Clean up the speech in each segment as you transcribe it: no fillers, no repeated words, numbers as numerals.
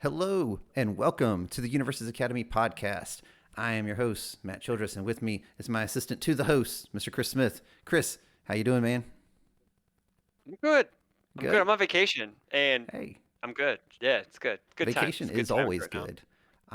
Hello and welcome to the Universus Academy podcast. I am your host, Matt Childress, and with me is my assistant to the host, Mr. Chris Smith. Chris, how you doing, man? I'm good. I'm good. Good? I'm on vacation and Hey, I'm good. Yeah, it's good. Good time. vacation It's a good is time always right now. good.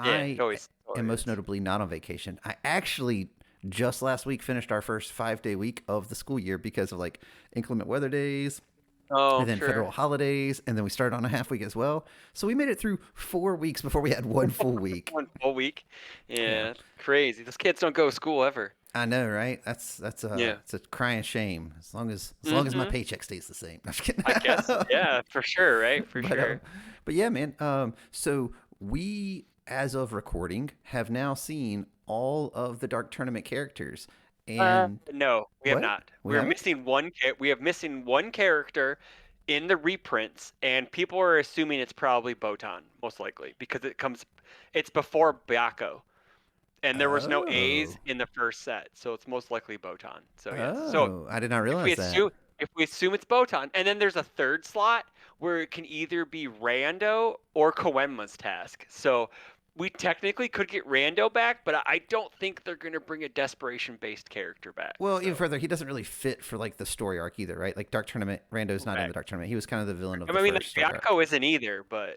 Yeah, it I always, am always most is. notably not on vacation. I actually just last week finished our first 5-day week of the school year because of like inclement weather days and Oh, then sure. federal holidays, and then we started on a half week as well. So we made it through 4 weeks before we had one full week. One full week. Yeah. Yeah, crazy. Those kids don't go to school ever. I know, right? That's Yeah. it's a crying shame. As long as my Mm-hmm. paycheck stays the same. I'm just kidding. I guess. Yeah, for sure. Right. For but sure. but yeah, man. So we, as of recording, have now seen all of the Dark Tournament characters. And No, we have what? not. We haven't? We have missing one character in the reprints, and people are assuming it's probably Botan, most likely, because it's before Byakko. And there was no A's Oh, in the first set, so it's most likely Botan. So yes. So oh, I did not if we realize that. assume if we assume it's Botan, and then there's a third slot where it can either be Rando or Koenma's task. So we technically could get Rando back, but I don't think they're gonna bring a desperation based character back. Well, even So further, he doesn't really fit for like the story arc either, right? Like Dark Tournament, Rando's not in okay. the Dark Tournament. He was kind of the villain of the I mean, first like story arc. Byakko isn't either, but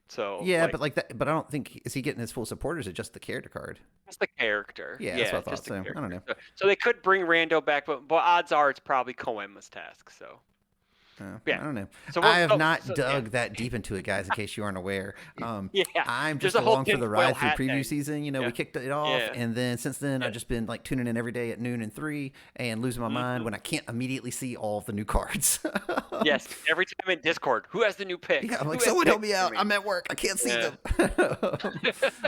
so Yeah, like but like that. But I don't think is he getting his full support, or is it just the character card? just the character. Yeah, that's Yeah, what I thought. just the So I don't character. know. So they could bring Rando back, but odds are it's probably Koenma's task. So yeah. I don't know. So I we'll have not yeah. dug that deep into it, guys. In case you aren't aware, Yeah. I'm There's just a whole along for the tinfoil ride through hat preview thing. season. You know, we Yeah. kicked it off, Yeah. and then since then, I've Yeah. just been like tuning in every day at noon and 3, and losing my mind Hmm. when I can't immediately see all of the new cards. Yes. Every time in Discord, who has the new Yeah, picks? I'm Who like, has someone help picks me for out. me? I'm at work. I can't see Yeah. them.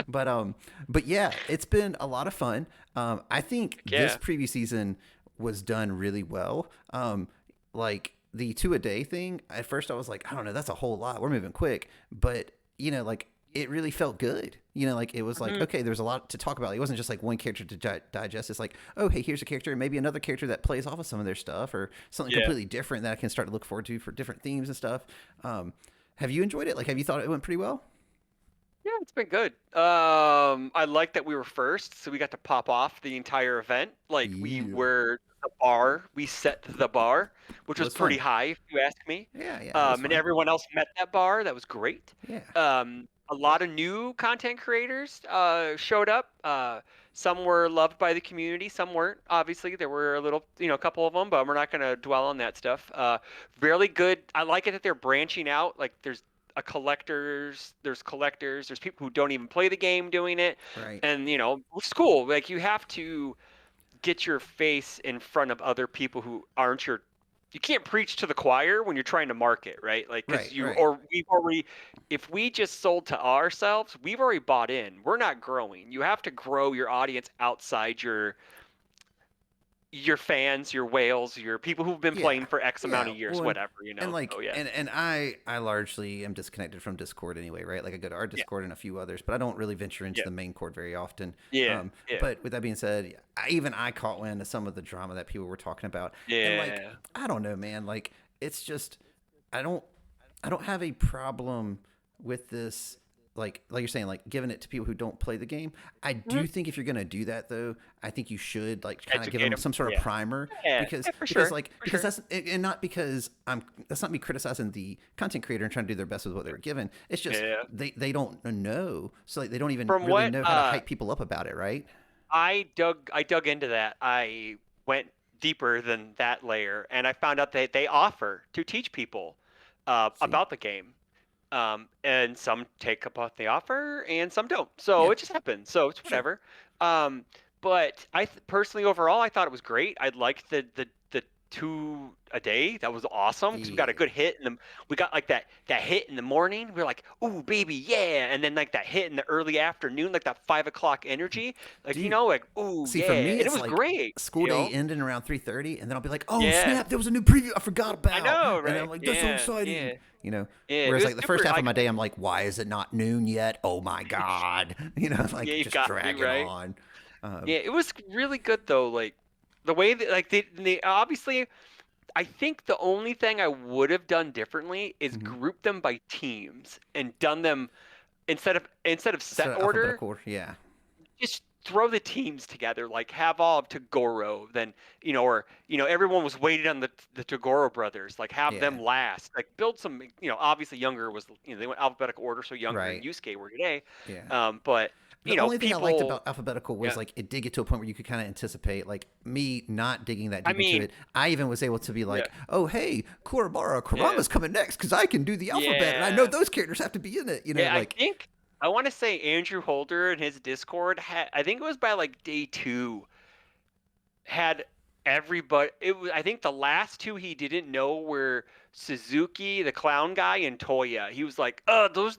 but but yeah, it's been a lot of fun. I think Heck this yeah. preview season was done really well. Like the 2 a day thing. At first, I was like, I don't know, that's a whole lot. We're moving quick, but like it really felt good. Like it was like, Hmm. okay, there's a lot to talk about. It wasn't just like one character to digest. It's like, oh, hey, here's a character, and maybe another character that plays off of some of their stuff, or something Yeah. completely different that I can start to look forward to for different themes and stuff. Have you enjoyed it? Like, have you thought it went pretty well? Yeah, it's been good. I like that we were first, so we got to pop off the entire event. Like we Yeah. were the bar, we set the bar, which It was was pretty fun. high, if you ask me. Yeah, it was And fun. everyone else met that bar. That was great. Yeah. A lot of new content creators showed up. Some were loved by the community, some weren't. Obviously, there were a couple of them, but we're not going to dwell on that stuff. Really good. I like it that they're branching out. Like there's collectors, there's people who don't even play the game doing it, Right. and it's cool. Like you have to get your face in front of other people who aren't your you can't preach to the choir when you're trying to market, right? Like because Right. Right. we've already if we just sold to ourselves, we've already bought in. We're not growing. You have to grow your audience outside your fans, your whales, your people who've been Yeah. playing for X amount Yeah. of years, Well, whatever, and like so yeah. and I largely am disconnected from Discord anyway, right? Like I go to our Yeah. Discord and a few others, but I don't really venture into Yeah. the main cord very often. Yeah. Yeah. But with that being said, I caught wind of some of the drama that people were talking about, and like Yeah. I don't know, man. Like it's just I don't I don't have a problem with this. Like you're saying, like giving it to people who don't play the game. I Mhm. do think if you're gonna do that, though, I think you should like kind of give Educate them them. some sort of Yeah. primer Yeah. because Yeah, for sure. For because sure. that's and not because that's not me criticizing the content creator and trying to do their best with what they were given. It's just Yeah. they don't know, so like they don't even From really what know how to hype people up about it, right? I dug into that. I went deeper than that layer, and I found out that they offer to teach people See, about the game. And some take up what they offer, and some don't. So yeah, it just happens. So it's sure, whatever. Um, but personally, overall, I thought it was great. I liked the 2 a day. That was awesome because we got a yeah. good hit, and we got like that hit in the morning. We are like, "Ooh, baby, yeah!" And then like that hit in the early afternoon, like that 5 o'clock energy, like Dude, like, "Ooh, see, yeah!" for me, And it it's was like great. school day ending around 3:30, and then I'll be like, "Oh Yeah, snap! There was a new preview I forgot I about," know, and then I'm right? like, "That's so Yeah, yeah, exciting," yeah. It Whereas was like the first super. half of my day, I'm like, "Why is it not noon yet? Oh my god!" Yeah, Like you just got me dragging right. on. Yeah, Um, it was really good though. Like the way that like they obviously I think the only thing I would have done differently is Hmm. group them by teams and done them instead of set So order, alphabetical, yeah, just throw the teams together, like have all of Tagoro, then or everyone was waiting on the Tagoro brothers, like have yeah, them last, like build some, obviously younger was, they went alphabetical order, so younger and right, Yusuke were today, yeah. but The only thing I liked people, about alphabetical was yeah, like it did get to a point where you could kind of anticipate, like me not digging that I deep into mean, it. I even was able to be yeah, like, oh hey, yeah, Kurama's coming next because I can do the alphabet and I know yeah, those characters have to be in it. yeah. I Like think I want to say Andrew Holder and his Discord had, I think it was by like day 2, had everybody. It was, I think the last two he didn't know were Suzuki, the clown guy, and Toya. He was like,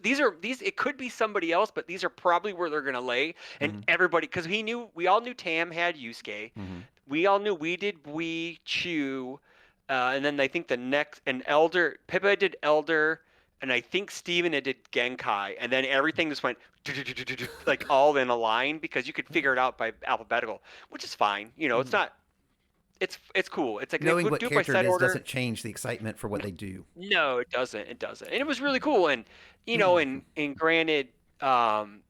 these it could be somebody else, but these are probably where they're gonna lay." And mm-hmm, everybody, because we all knew Tam had Yusuke, mm-hmm. we all knew we did Bui Chu, and then I think the next, and Elder Pippa did Elder. And I think Steven had did Genkai, and then everything just went like all in a line because you could figure it out by alphabetical, which is fine. It's Mm-hmm. not. It's cool. It's like they Knowing would what do it by character it set is order. doesn't change the excitement for what they do. No, it doesn't. It doesn't. And it was really cool. And and granted, um,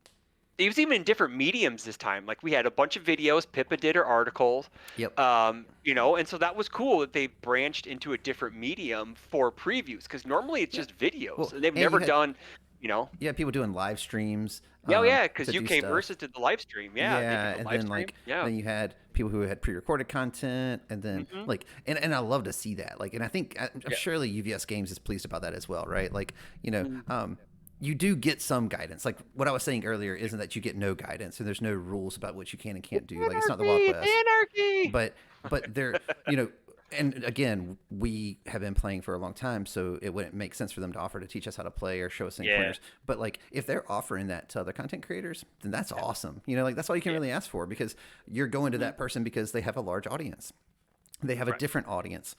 it was even in different mediums this time. Like we had a bunch of videos. Pippa did her articles. Yep. And so that was cool that they branched into a different medium for previews because normally it's Yeah. just videos. Well, And they've and never done, you had people doing live streams yeah, yeah, because to do UK stuff. Versus did the live stream. Yeah, they did Yeah, the and live then stream. like Yeah. then you had people who had pre-recorded content, and then Hmm. like and I love to see that. Like, and I think I'm Yeah. surely UVS Games is pleased about that as well, right? Like, you know, Mm. you do get some guidance. Like what I was saying earlier isn't that you get no guidance, and there's no rules about what you can and can't do. Like it's not the Wild Anarchy! West, Anarchy! but they're you know. And again, we have been playing for a long time, so it wouldn't make sense for them to offer to teach us how to play or show us any Yeah. pointers. But like, if they're offering that to other content creators, then that's awesome. Like that's all you can Yeah. really ask for because you're going to Mhm. that person because they have a large audience, they have a Right. different audience,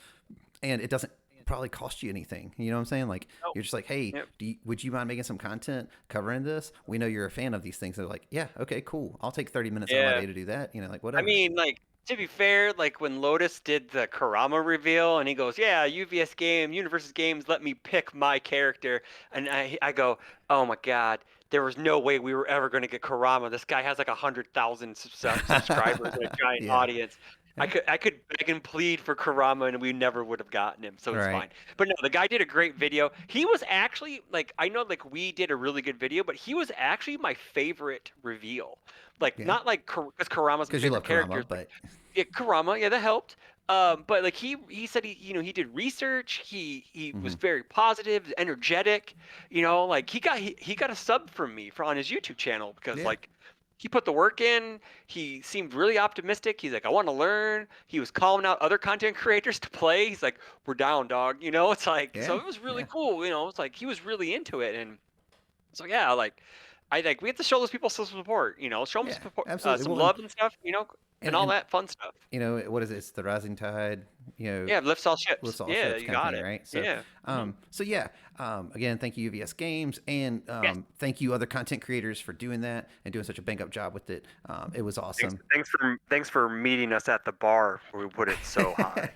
and it doesn't probably cost you anything. You know what I'm saying? Like Oh. you're just like, hey, Yep. would you mind making some content covering this? We know you're a fan of these things. They're like, yeah, okay, cool. I'll take 30 minutes out of my Yeah. day to do that. Like I whatever. mean, like, to be fair, like when Lotus did the Kurama reveal and he goes, "Yeah, UVS game, Universus games, let me pick my character." And I go, "Oh my God, there was no way we were ever going to get Kurama. This guy has like 100,000 subscribers and a giant Yeah. audience. Yeah. I could beg and plead for Kurama and we never would have gotten him, so it's Right. fine." But no, the guy did a great video. He was actually like, I know like we did a really good video, but he was actually my favorite reveal. Like Yeah. not like because Kurama's my Because you love favorite Karama, character, but yeah, Kurama, yeah, that helped. But like he said he did research. He was mhm. very positive, energetic. Like he got a sub from me for on his YouTube channel because Yeah. like he put the work in. He seemed really optimistic. He's like, I want to learn. He was calling out other content creators to play. He's like, we're down, dog. It's like so Yeah. it was really Yeah. cool. It's like he was really into it and so yeah, like I like we have to show those people some support. Show them Yeah. support, Absolutely. some Well, love and stuff. And all and that fun stuff. what is it? It's the rising tide. Yeah, lifts all ships. Lifts all Yeah, ships you kind of got thing, it. right? So, Yeah. Hmm. so yeah. Again, thank you UVS Games, and Yes. thank you other content creators for doing that and doing such a bang up job with it. It was Thanks, awesome. thanks for meeting us at the bar where we put it so high.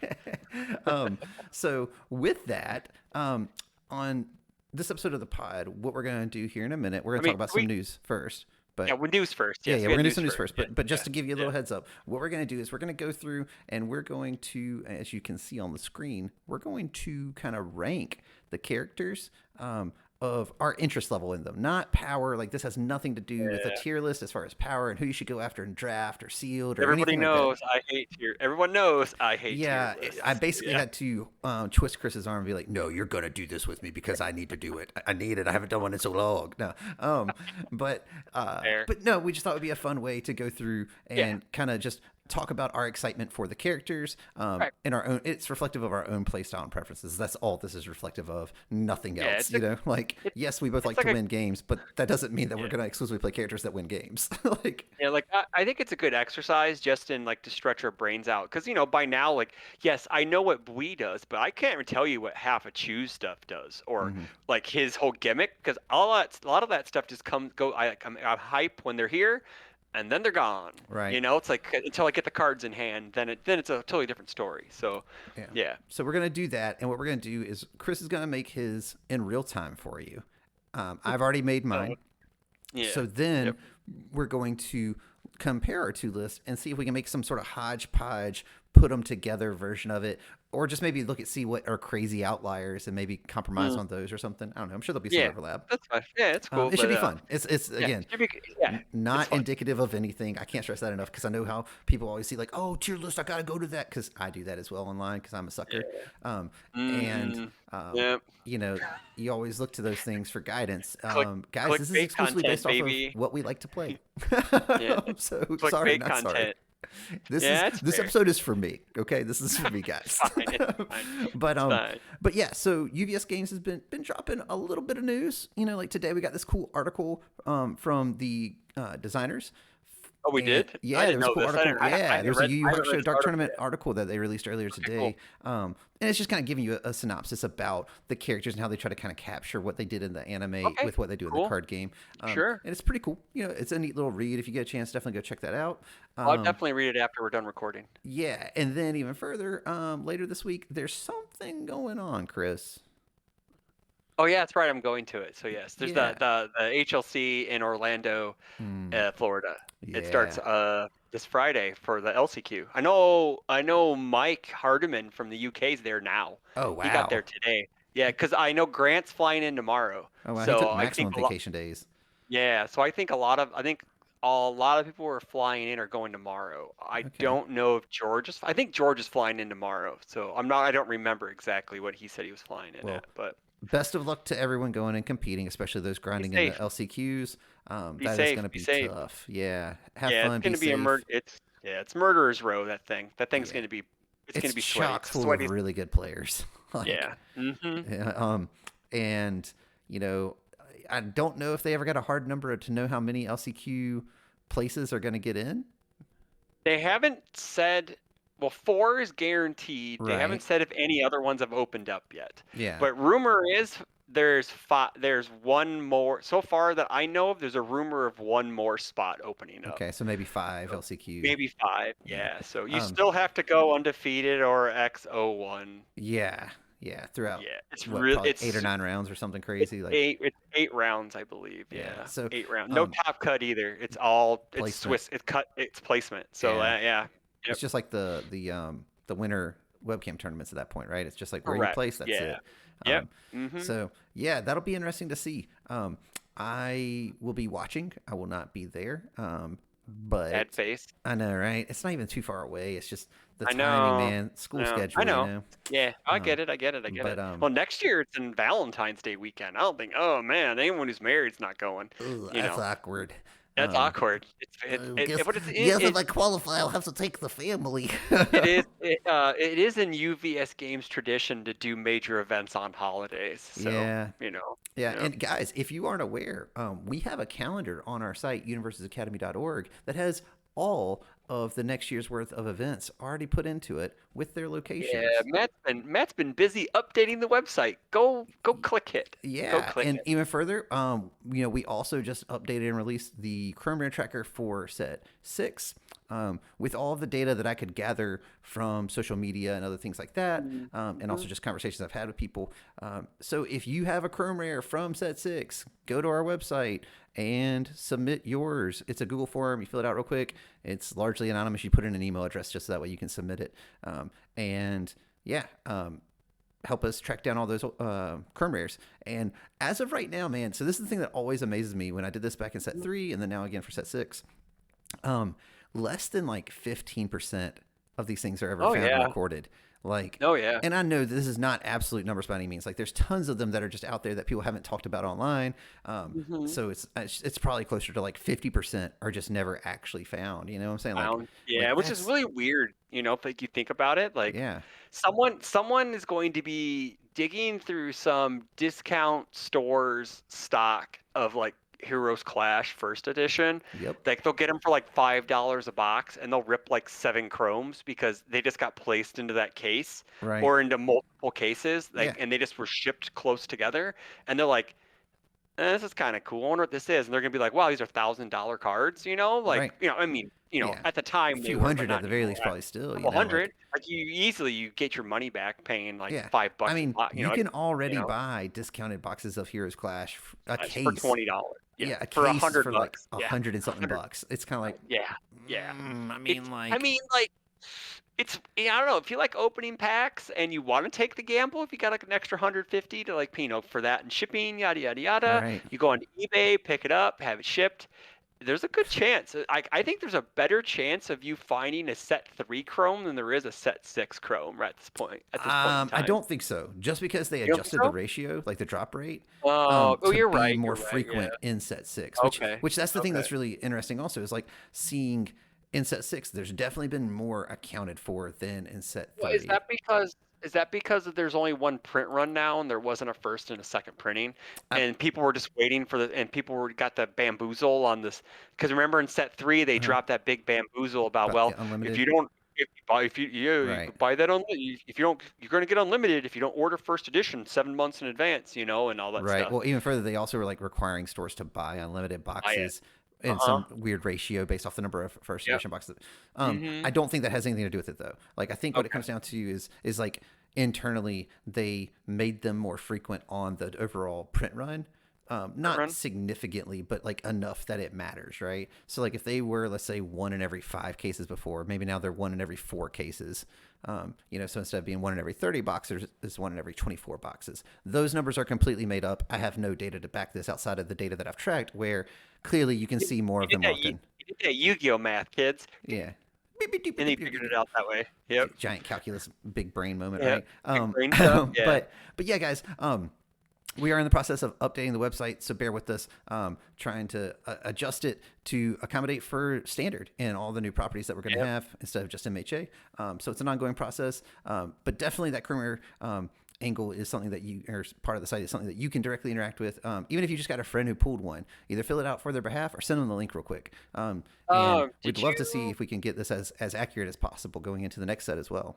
um, so with that, on this episode of the pod, what we're going to do here in a minute, we're going I to talk mean, about some news first. yeah, But we news first. yeah, Yes, yeah, we we're had gonna do news some news first. first. Yeah, But just yeah, to give you a yeah. little heads up, what we're gonna do is we're gonna go through and we're going to, as you can see on the screen, we're going to kind of rank the characters of our interest level in them, not power. Like this has nothing to do with a Yeah. tier list as far as power and who you should go after in draft or sealed or Everybody anything like that. knows I hate tier. Everyone knows I hate tier Yeah, I lists. basically Yeah. had to twist Chris's arm and be like, "No, you're gonna do this with me because I need to do it. I need it. I haven't done one in so long." No, but Fair. no, we just thought it would be a fun way to go through Yeah. and kind of just talk about our excitement for the characters Right. in our own. It's reflective of our own playstyle and preferences. That's all this is reflective of. Nothing Yeah. else. Like It's yes, we both it's like like to a win games, but that doesn't mean that we're yeah. gonna exclusively play characters that win games. Like Yeah, like I think it's a good exercise just in like to stretch our brains out because by now like yes I know what Bui does but I can't even tell you what half of Chu's stuff does or mhm. like his whole gimmick because a lot of that stuff just comes go I'm hype when they're here and then they're gone. Right. It's like until I get the cards in hand, then it's a totally different story. So, Yeah. yeah. So we're gonna do that, and what we're gonna do is Chris is gonna make his in real time for you. I've already made So, mine. yeah. So then Yep. we're going to compare our two lists and see if we can make some sort of hodgepodge, put them together version of it, or just maybe look at see what are crazy outliers and maybe compromise Mm, on those or something. I don't know. I'm sure there'll be some yeah. overlap. That's fine. Yeah, it's cool. It should But be fun. It's yeah, again yeah, it's not fun. indicative of anything. I can't stress that enough because I know how people always see like, oh, tier list, I gotta go to that because I do that as well online because I'm a sucker. Yeah. Um, and Mm-hmm. Yep. you know, you always look to those things for guidance. Click Guys, this is clickbait exclusively content, based off of baby. what we like to play. Yeah. So sorry, Clickbait not sorry. content. Yeah, it's This fair. episode is for me. Okay, this is for me, It's guys. fine. It's fine. but It's fine. but yeah. So UVS Games has been dropping a little bit of news. Like today we got this cool article from the designers. Oh, we And did? I yeah, there didn't was a know cool this. I article. didn't. I Yeah, haven't there's a read. Yu I haven't read Hakusho this Dark article Tournament yet. article that they released earlier Okay, cool. today, and it's just kind of giving you a synopsis about the characters and how they try to kind of capture what they did in the anime Okay, with what they do in the cool. card game. Sure. And it's pretty cool. It's a neat little read. If you get a chance, definitely go check that out. I'll definitely read it after we're done recording. Yeah, and then even further, later this week, there's something going on, Chris. Oh yeah, that's right. I'm going to it. So yes, there's Yeah. the HLC in Orlando, Hmm. Florida. It starts Yeah. this Friday for the LCQ. I know Mike Hardiman from the UK is there now. Oh He got there wow. today. Yeah, because I know Grant's flying in tomorrow. Oh wow. He So took I think maximum a lot. vacation days. Yeah, so I think a lot of people who are flying in are going tomorrow. I Okay. don't know if George is. I think George is flying in tomorrow. So I'm not. I don't remember exactly what he said he was flying in Well, at, but best of luck to everyone going and competing, especially those be grinding in the safe. LCQs. Be That is safe. going to Be be safe. tough. Yeah. Have Yeah, it's fun. Be gonna be a murder. safe. It's murderer's row. That thing. That thing's Yeah. gonna be. It's gonna It's be sweaty. chock It's the full of sweaty. really good players. like, Yeah. Mm-hmm. yeah, and you know, I don't know if they ever got a hard number to know how many LCQ places are going to get in. They haven't said. Well, four is guaranteed. They haven't Right. said if any other ones have opened up yet. Yeah. But rumor is there's five. There's one more so far that I know of. There's a rumor of one more spot opening up. Okay. So maybe five So LCQ. maybe five. Yeah. Yeah. So you Um. still have to go undefeated or XO1. Yeah. Yeah. Throughout Yeah. It's what, real. probably 8 or 9 rounds or something crazy. Like, It's 8 rounds, I believe. yeah. Yeah, So, 8 rounds. No um, top cut either. It's placement. Swiss. It's placement. So Yeah. yeah. It's Yep. just like the winter webcam tournaments at that point, right? It's just like where you Correct. place, that's Yeah. it. Yep. Um, Mm-hmm. so yeah, that'll be interesting to see. I will be watching. I will not be there. Sad But face. I know, right? It's not even too far away. It's just the I timing, know. man. School No, I schedule, know. Yeah, I Um, get it. I get it. I get but it. Well, next year it's in Valentine's Day weekend. I don't think. Oh man, anyone who's married is not going. ugh, You that's know, awkward. that's Um, awkward. guess But it's guess if I qualify, I'll have to take the family. it is in UVS Games tradition to do major events on holidays. So Yeah. you know. Yeah, Yep. and guys, if you aren't aware, we have a calendar on our site, universusacademy.org, that has all of the next year's worth of events already put into it with their Yeah, locations. Matt's been busy updating the website. Go click it. Go Yeah, click and it. even further, we also just updated and released the Chrome Rare Tracker for Set 6, with all of the data that I could gather from social media and other things like that, and also Mhm. just conversations I've had with people. So if you have a Chrome Rare from Set 6, go to our website and submit yours. It's a Google form. You fill it out real quick. It's largely anonymous. You put in an email address just so that way you can submit it. And yeah, help us track down all those Chrome Rares. And as of right now, man, so this is the thing that always amazes me when I did this back in Set 3 and then now again for Set 6. Less than like 15% of these things are ever Oh found and yeah. recorded. Like, Oh yeah. and I know this is not absolute numbers by any means. Like, there's tons of them that are just out there that people haven't talked about online. Mhm. So it's probably closer to like 50% are just never actually found. You know what I'm saying? Found. Yeah, Like which is that's really weird, if like you think about it. Like yeah, someone is going to be digging through some discount stores stock of like Heroes Clash First Edition. yep, Like they'll get them for like $5 a box, and they'll rip like 7 chromes because they just got placed into that case right, or into multiple cases. yeah, Like, and they just were shipped close together, and they're like, This is kind of cool. I wonder what this is. And they're gonna be like, wow, these are $1,000 cards, you know? Right. Like, I mean, Yeah. at the A time they few were, but hundred at not the very anymore. least, probably still, Couple like, hundred. Like you get your money back paying like yeah. I $5 a mean, lot, you can you already know, buy discounted boxes of Heroes Clash, a it's for case. $20. Yeah. Yeah, a For a case hundred for like bucks. a Yeah. hundred and A something hundred. bucks. It's kind of like, Yeah. Yeah. I mean, I like, mean, like, I don't know, if you like opening packs and you want to take the gamble, if you got like an extra 150 to like, for that and shipping, yada yada yada, right. you go on eBay, pick it up, have it shipped. There's a good chance. I think there's a better chance of you finding a set 3 Chrome than there is a set 6 Chrome right at this point in I time. don't think so. Just because they You don't think adjusted the so? ratio, like the drop rate, Oh, to you're be right. more You're right. Yeah. frequent in set six, Okay. which that's the thing Okay. that's really interesting. Also, is like seeing in set six, there's definitely been more accounted for than in set Well, three. is that because there's only one print run now and there wasn't a first and a second printing, I, and people were just waiting for and people were got the bamboozle on this, because remember in set 3 they uh dropped that big bamboozle about, About well, the if unlimited, you don't if you buy if you yeah, you right? could buy that on if you don't, you're going to get unlimited if you don't order first edition 7 months in advance, and all that Right. stuff. Well, even further, they also were like requiring stores to buy unlimited Buy it. boxes in Uh-huh. some weird ratio based off the number of first Yep. edition boxes. I Mhm. don't think that has anything to do with it though. Like I think what it Okay. comes down to is like internally they made them more frequent on the overall print run. Print Not run. significantly, but like enough that it matters, right? So like if they were, let's say, one in every 5 cases before, maybe now they're one in every 4 cases. So instead of being one in every 30 boxes, it's one in every 24 boxes. Those numbers are completely made up. I have no data to back this outside of the data that I've tracked, where clearly you can You see more you of did them that often. you did that Yu-Gi-Oh math, kids. Yeah. And you figured it out that way. Yep. Giant calculus, big brain moment, Yeah. right? Big brain stuff. Yeah. But yeah, guys. We are in the process of updating the website, so bear with us. Trying to adjust it to accommodate for standard and all the new properties that we're going to Yep. have instead of just MHA. So it's an ongoing process, but definitely that career angle is something that or part of the site is something that you can directly interact with. Even if you just got a friend who pulled one, either fill it out for their behalf or send them the link real quick. And we'd Did love to see you? if we can get this as accurate as possible going into the next set as well.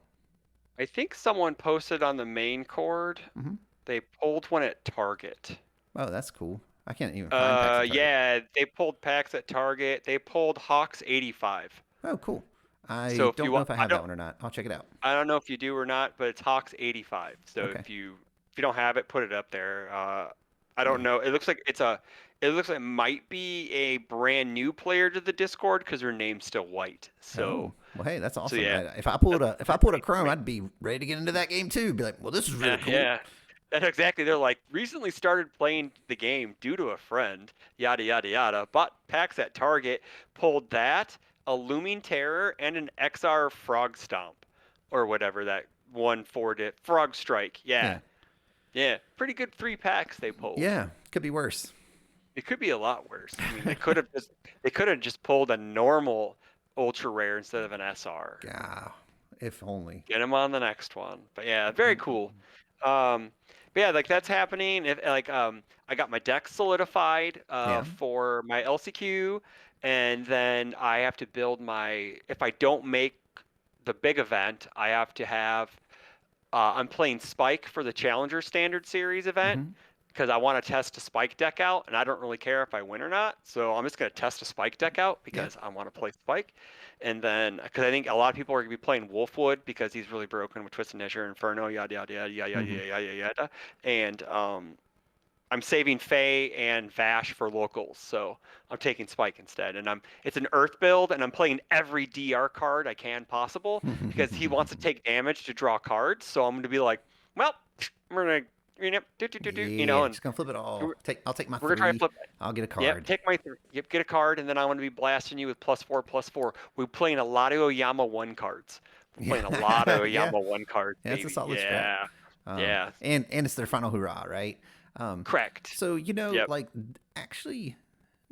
I think someone posted on the main cord. Hmm. They pulled one at Target. Oh, that's cool. I can't even find packs at Target. Yeah, they pulled packs at Target. They pulled Hawks 85. Oh, cool. So I if you don't know want, if I have that one or not. I'll check it out. I don't know if you do or not, but it's Hawks 85. So Okay. if you don't have it, put it up there. I Yeah. don't know. It looks like it might be a brand new player to the Discord because her name's still white. Oh, well, hey, that's awesome. Yeah, If I pulled that's, a Chrome, great. I'd be ready to get into that game too. Be like, well, this is really cool. Yeah. That's exactly. They're like, recently started playing the game due to a friend, yada yada yada. Bought packs at Target, pulled that, a Looming Terror, and an XR Frog Stomp, or whatever that one for did. Frog Strike. Yeah. Yeah, yeah. Pretty good 3 packs they pulled. Yeah. Could be worse. It could be a lot worse. I mean, they could have just pulled a normal ultra rare instead of an SR. Yeah. If only. Get them on the next one. But yeah, very cool. Um, but yeah, like that's happening. If like I got my deck solidified Yeah. for my LCQ, and then I have to build my. If I don't make the big event, I have to have. I'm playing Spike for the Challenger Standard Series event Hmm. because I want to test a Spike deck out, and I don't really care if I win or not. So I'm just gonna test a Spike deck out Yeah. because I want to play Spike. And then, because I think a lot of people are gonna be playing Wolfwood because he's really broken with Twisted Measure, Inferno, yada yada yada yada yada Hmm. yada yada. And I'm saving Fae and Vash for locals, so I'm taking Spike instead. And it's an Earth build, and I'm playing every DR card I can possible because he wants to take damage to draw cards. So I'm gonna be like, well, we're gonna Yeah. and Just gonna flip it all. I'll take my we're gonna try to 3. flip. I'll get a Yep, card. take my yep, get a card, and then I'm gonna be blasting you with +4/+4. We're playing a lot of Oyama 1 cards. We're playing a lot of Yeah. Yeah. Oyama 1 cards, That's a baby. solid strat. Yeah, yeah, And it's their final hurrah, right? correct. So Yep. like actually,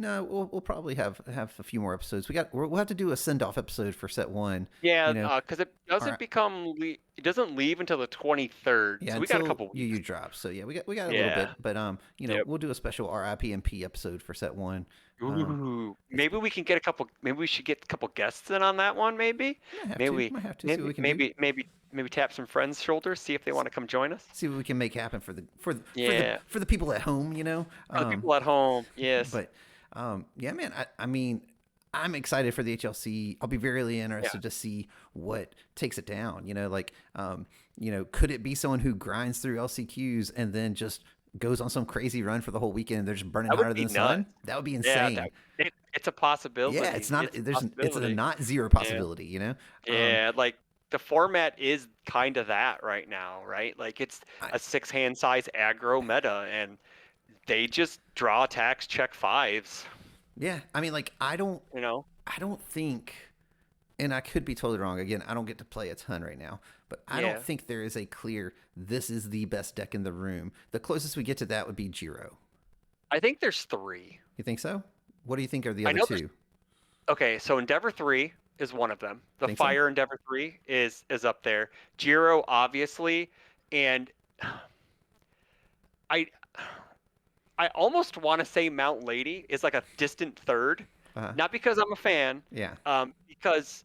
No, we'll probably have a few more episodes. We'll have to do a send off episode for set one. Yeah, You know, because it doesn't our become it doesn't leave until the 23rd, yeah, so we got a until couple UU weeks. drops. So yeah, we got a little Yeah. bit, but Yep. we'll do a special RIPMP episode for set one. Um, Ooh, it's maybe we can get a couple. Maybe we should get a couple guests in on that one. Maybe, maybe, might have to see what maybe, we can do. maybe, maybe, maybe tap some friends' shoulders, see if they want to come join us. See what we can make happen for Yeah, the people at home. for the people at home. Yes. But yeah, man. I mean, I'm excited for the HLC. I'll be very Yeah. interested to see what takes it down. Could it be someone who grinds through LCQs and then just goes on some crazy run for the whole weekend and they're just burning That would hotter be than the sun? nuts. That would be Yeah, insane. it's a possibility. Yeah, it's not. It's a It's a possibility. not zero Yeah. possibility. Yeah, like the format is kind of that right now, right? Like it's I, a 6-hand size aggro meta, and they just draw attacks, check fives. yeah. I mean, like I don't. You know? I don't think, and I could be totally wrong. Again, I don't get to play a ton right now, but I don't Yeah. think there is a clear, this is the best deck in the room. The closest we get to that would be Jiro. I think there's 3. You think so? What do you think are the I other know two? Okay, so Endeavor 3 is one of them. The Think so? Fire Endeavor 3 is up there. Jiro, obviously, and I I almost want to say Mount Lady is like a distant third. Uh, Not because I'm a fan, yeah. because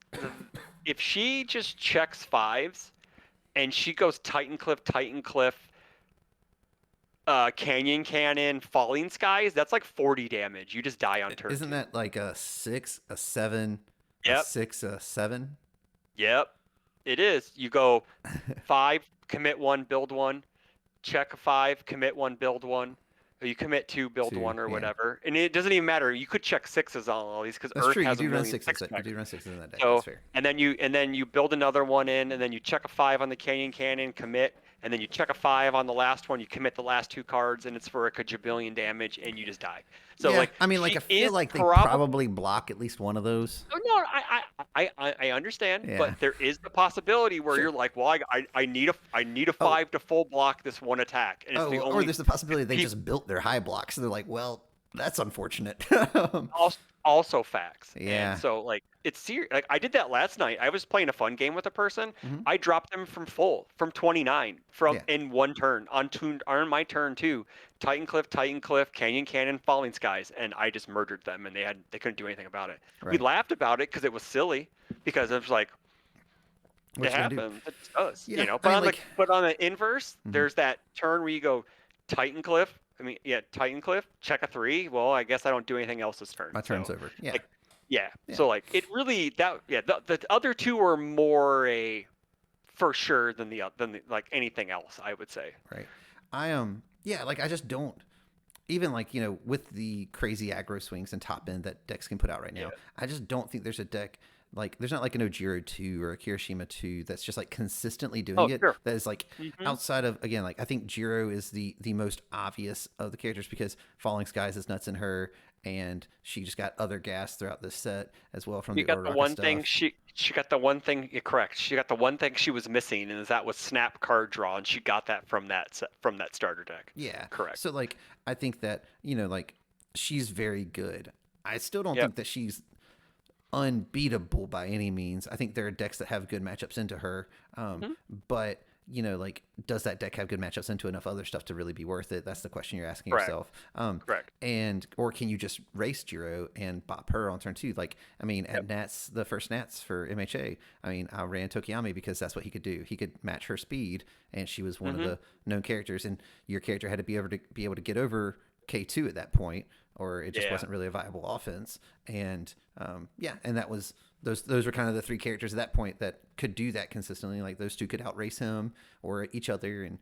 if she just checks fives and she goes Titan Cliff, Canyon Cannon, Falling Skies, that's like 40 damage. You just die on turn Isn't 2. that like a 6, a 7, a Yep. 6, a 7? Yep. It is. You go 5, commit 1, build 1, check a 5, commit 1, build 1. Or you commit 2, build 2, 1, or yeah. whatever. And it doesn't even matter. You could check 6s on all these because That's Earth true. You has a do run million 6s. 6 You decks. do run 6s in that deck. So That's fair. and then you build another one in, and then you check a 5 on the Canyon Cannon, commit, and then you check a 5 on the last one. You commit the last 2 cards, and it's for a kajabillion damage, and you just die. So Yeah, like I mean, like she I feel is like they probably. probably block at least one of those. Oh, no, I understand, Yeah. but there is the possibility where Sure. you're like, well, I need a Oh. 5 to full block this one attack, and it's the Or only. there's the possibility they peop- just built their high blocks. So they're like, well, that's unfortunate. also facts. Yeah. And so like it's serious. Like I did that last night. I was playing a fun game with a person. Mhm. I dropped them from 29 Yeah. in one turn on my turn too. Titan Cliff, Canyon Cannon, Falling Skies, and I just murdered them, and they couldn't do anything about it. We Right. laughed about it because it was silly, because it was like What it you gonna do? happens. It just does. Yeah, But I mean, on like, but on the inverse, Mhm. there's that turn where you go Titan Cliff. Titan Cliff, check a 3. Well, I guess I don't do anything else this turn. my turn's So, over. Yeah. like, yeah. Yeah. So like it really the other two are more a for sure than like anything else, I would say. Right. Yeah, like I just don't even like, with the crazy aggro swings and top end that decks can put out right now. Yeah. I just don't think there's a deck like there's not like an Ojiro 2 or a Kirishima 2 that's just like consistently doing it. Sure. That is like Mhm. outside of, again, like I think Jiro is the most obvious of the characters because Falling Skies is nuts in her, and she just got other gas throughout this set as well from You the got the Uraraka one stuff. thing she got the one thing, you're correct. She got the one thing she was missing, and that was snap card draw, and she got that from that starter deck. Yeah. Correct. So like I think that, like she's very good. I still don't Yep. think that she's unbeatable by any means. I think there are decks that have good matchups into her. But like, does that deck have good matchups into enough other stuff to really be worth it? That's the question you're asking Correct. yourself. Correct. Or can you just race Jiro and bop her on turn 2? Like, I mean, at Nats, the first Nats for MHA, I mean, I ran Tokiyami because that's what he could do. He could match her speed, and she was one of the known characters, and your character had to be able to get over K2 at that point, or it just wasn't really a viable offense. And and that was those were kind of the 3 characters at that point that could do that consistently. Like those 2 could outrace him or each other, and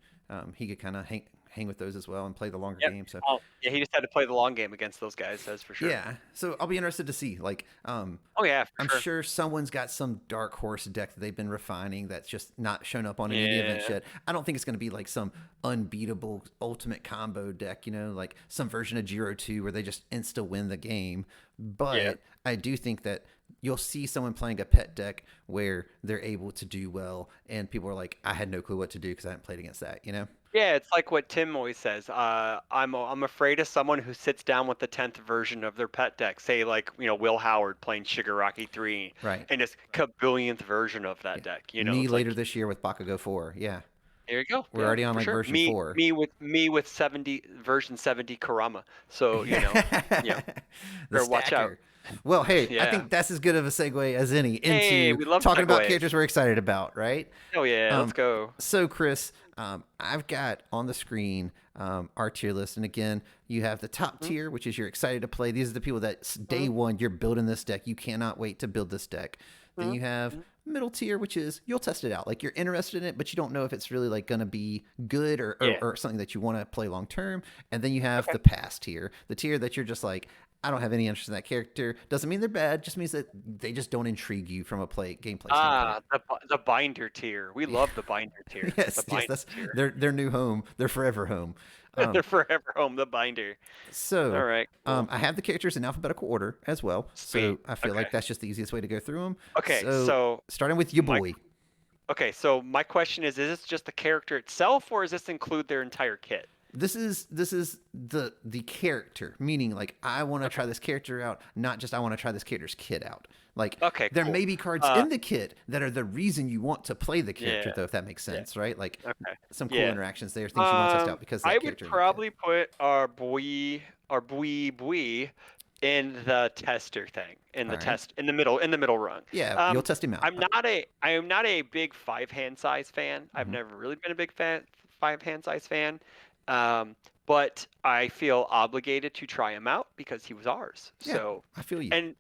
he could kind of hang with those as well and play the longer game. So he just had to play the long game against those guys, that's for sure. yeah, so I'll be interested to see. Like, Oh yeah, for I'm sure. sure someone's got some dark horse deck that they've been refining that's just not shown up on any of the events yet. I don't think it's going to be like some unbeatable ultimate combo deck, like some version of Jiro 2 where they just insta win the game. But I do think that you'll see someone playing a pet deck where they're able to do well, and people are like, I had no clue what to do because I haven't played against that, Yeah, it's like what Tim always says. I'm afraid of someone who sits down with the 10th version of their pet deck. Say like Will Howard playing Shigaraki 3 Right. and just kabillionth version of that Yeah. deck. Me It's later like this year with Bakugo 4. Yeah. there you go. We're Yeah, already on for like sure. version Me 4. me with me with 70 version 70 Karama. So the better watch out. stacker. Well, hey, I Yeah. think that's as good of a segue as any Hey, into we love talking about segues. characters we're excited about, right? Oh yeah, let's Um, go. so, Chris, I've got on the screen our tier list. And again, you have the top Hmm. tier, which is you're excited to play. These are the people that day one, you're building this deck. You cannot wait to build this deck. Then Hmm. you have middle tier, which is you'll test it out. Like you're interested in it, but you don't know if it's really like going to be good Yeah. or something that you want to play long term. And then you have Okay. the past tier, the tier that you're just like, I don't have any interest in that character. Doesn't mean they're bad. Just means that they just don't intrigue you from a gameplay standpoint. The binder tier. We love the binder tier. The Yes, binder that's tier. their new home, their forever home. They're Um, forever home. The binder. All so right. Cool. I have the characters in alphabetical order as well. Sweet. So I feel Okay. like that's just the easiest way to go through them. Okay. So So starting with your my boy. so my question is this just the character itself, or does this include their entire kit? This is the character, meaning like I want to Okay. try this character out, not just I want to try this character's kit out. Like Okay. there Cool. may be cards Uh. in the kit that are the reason you want to play the character, Yeah. though, if that makes Yeah. sense, right? Like Okay. some cool Yeah. interactions there, things you want to test out because of I that would character in your kit. probably put our boy in the tester thing in All the right. test in the middle rung. Yeah, you'll Um, test him out. I am not a big five hand size fan. I've Mhm. never really been a big five hand size fan. Um, but I feel obligated to try him out because he was ours. Yeah, So, I feel you. and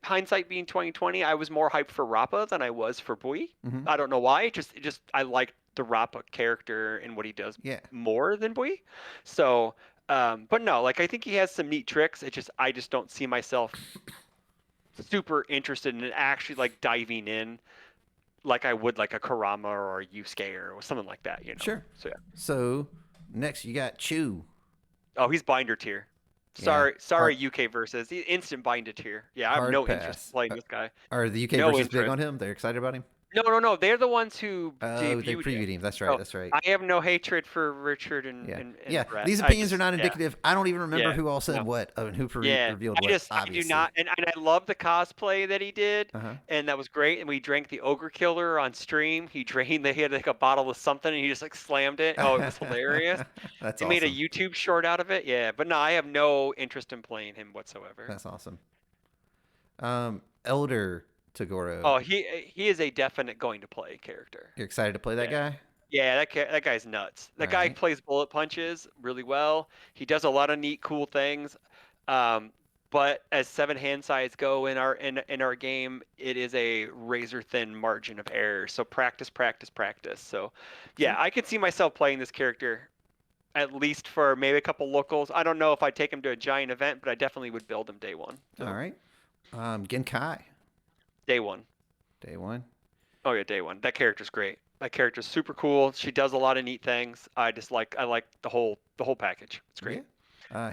hindsight being 2020, I was more hyped for Rappa than I was for Bui. Hmm. I don't know why. It just I like the Rappa character and what he does Yeah, more than Bui. So, but no, like I think he has some neat tricks. I just don't see myself super interested in actually like diving in like I would like a Kurama or a Yusuke or something like that. sure. So yeah. So next you got Chew. Oh, he's binder tier. Yeah, Sorry, UK versus instant binder tier. Yeah, I have hard no interest in pass. playing this guy. Are the UK No versus big interest. on him? They're excited about him. No, no, no. They're the ones who Oh, they debuted him. previewed him. That's right. So That's right. I have no hatred for Richard and, Yeah, and yeah. Brett. These I opinions are just not yeah. indicative. I don't even remember Yeah. who all said No. what and who Yeah, revealed I what. just I do Obviously. not, and I love the cosplay that he did, Uh huh. and that was great. And we drank the Ogre Killer on stream. He had like a bottle of something, and he just like slammed it. Oh, it was hilarious. That's They made a awesome. YouTube short out of it. Yeah, but no, I have no interest in playing him whatsoever. That's awesome. Elder Tagoro. Oh, he is a definite going to play character. You're excited to play that Yeah. guy? Yeah, that guy's nuts. All That guy right. plays bullet punches really well. He does a lot of neat, cool things. Um, but as seven hand sides go in our game, it is a razor thin margin of error. So practice, practice, practice. So, yeah, Sure. I could see myself playing this character at least for maybe a couple locals. I don't know if I'd take him to a giant event, but I definitely would build him day one. All So right. Genkai. day one. Day one. Oh yeah, day one. That character's great. That character's super cool. She does a lot of neat things. I like the whole package. It's Yeah. great.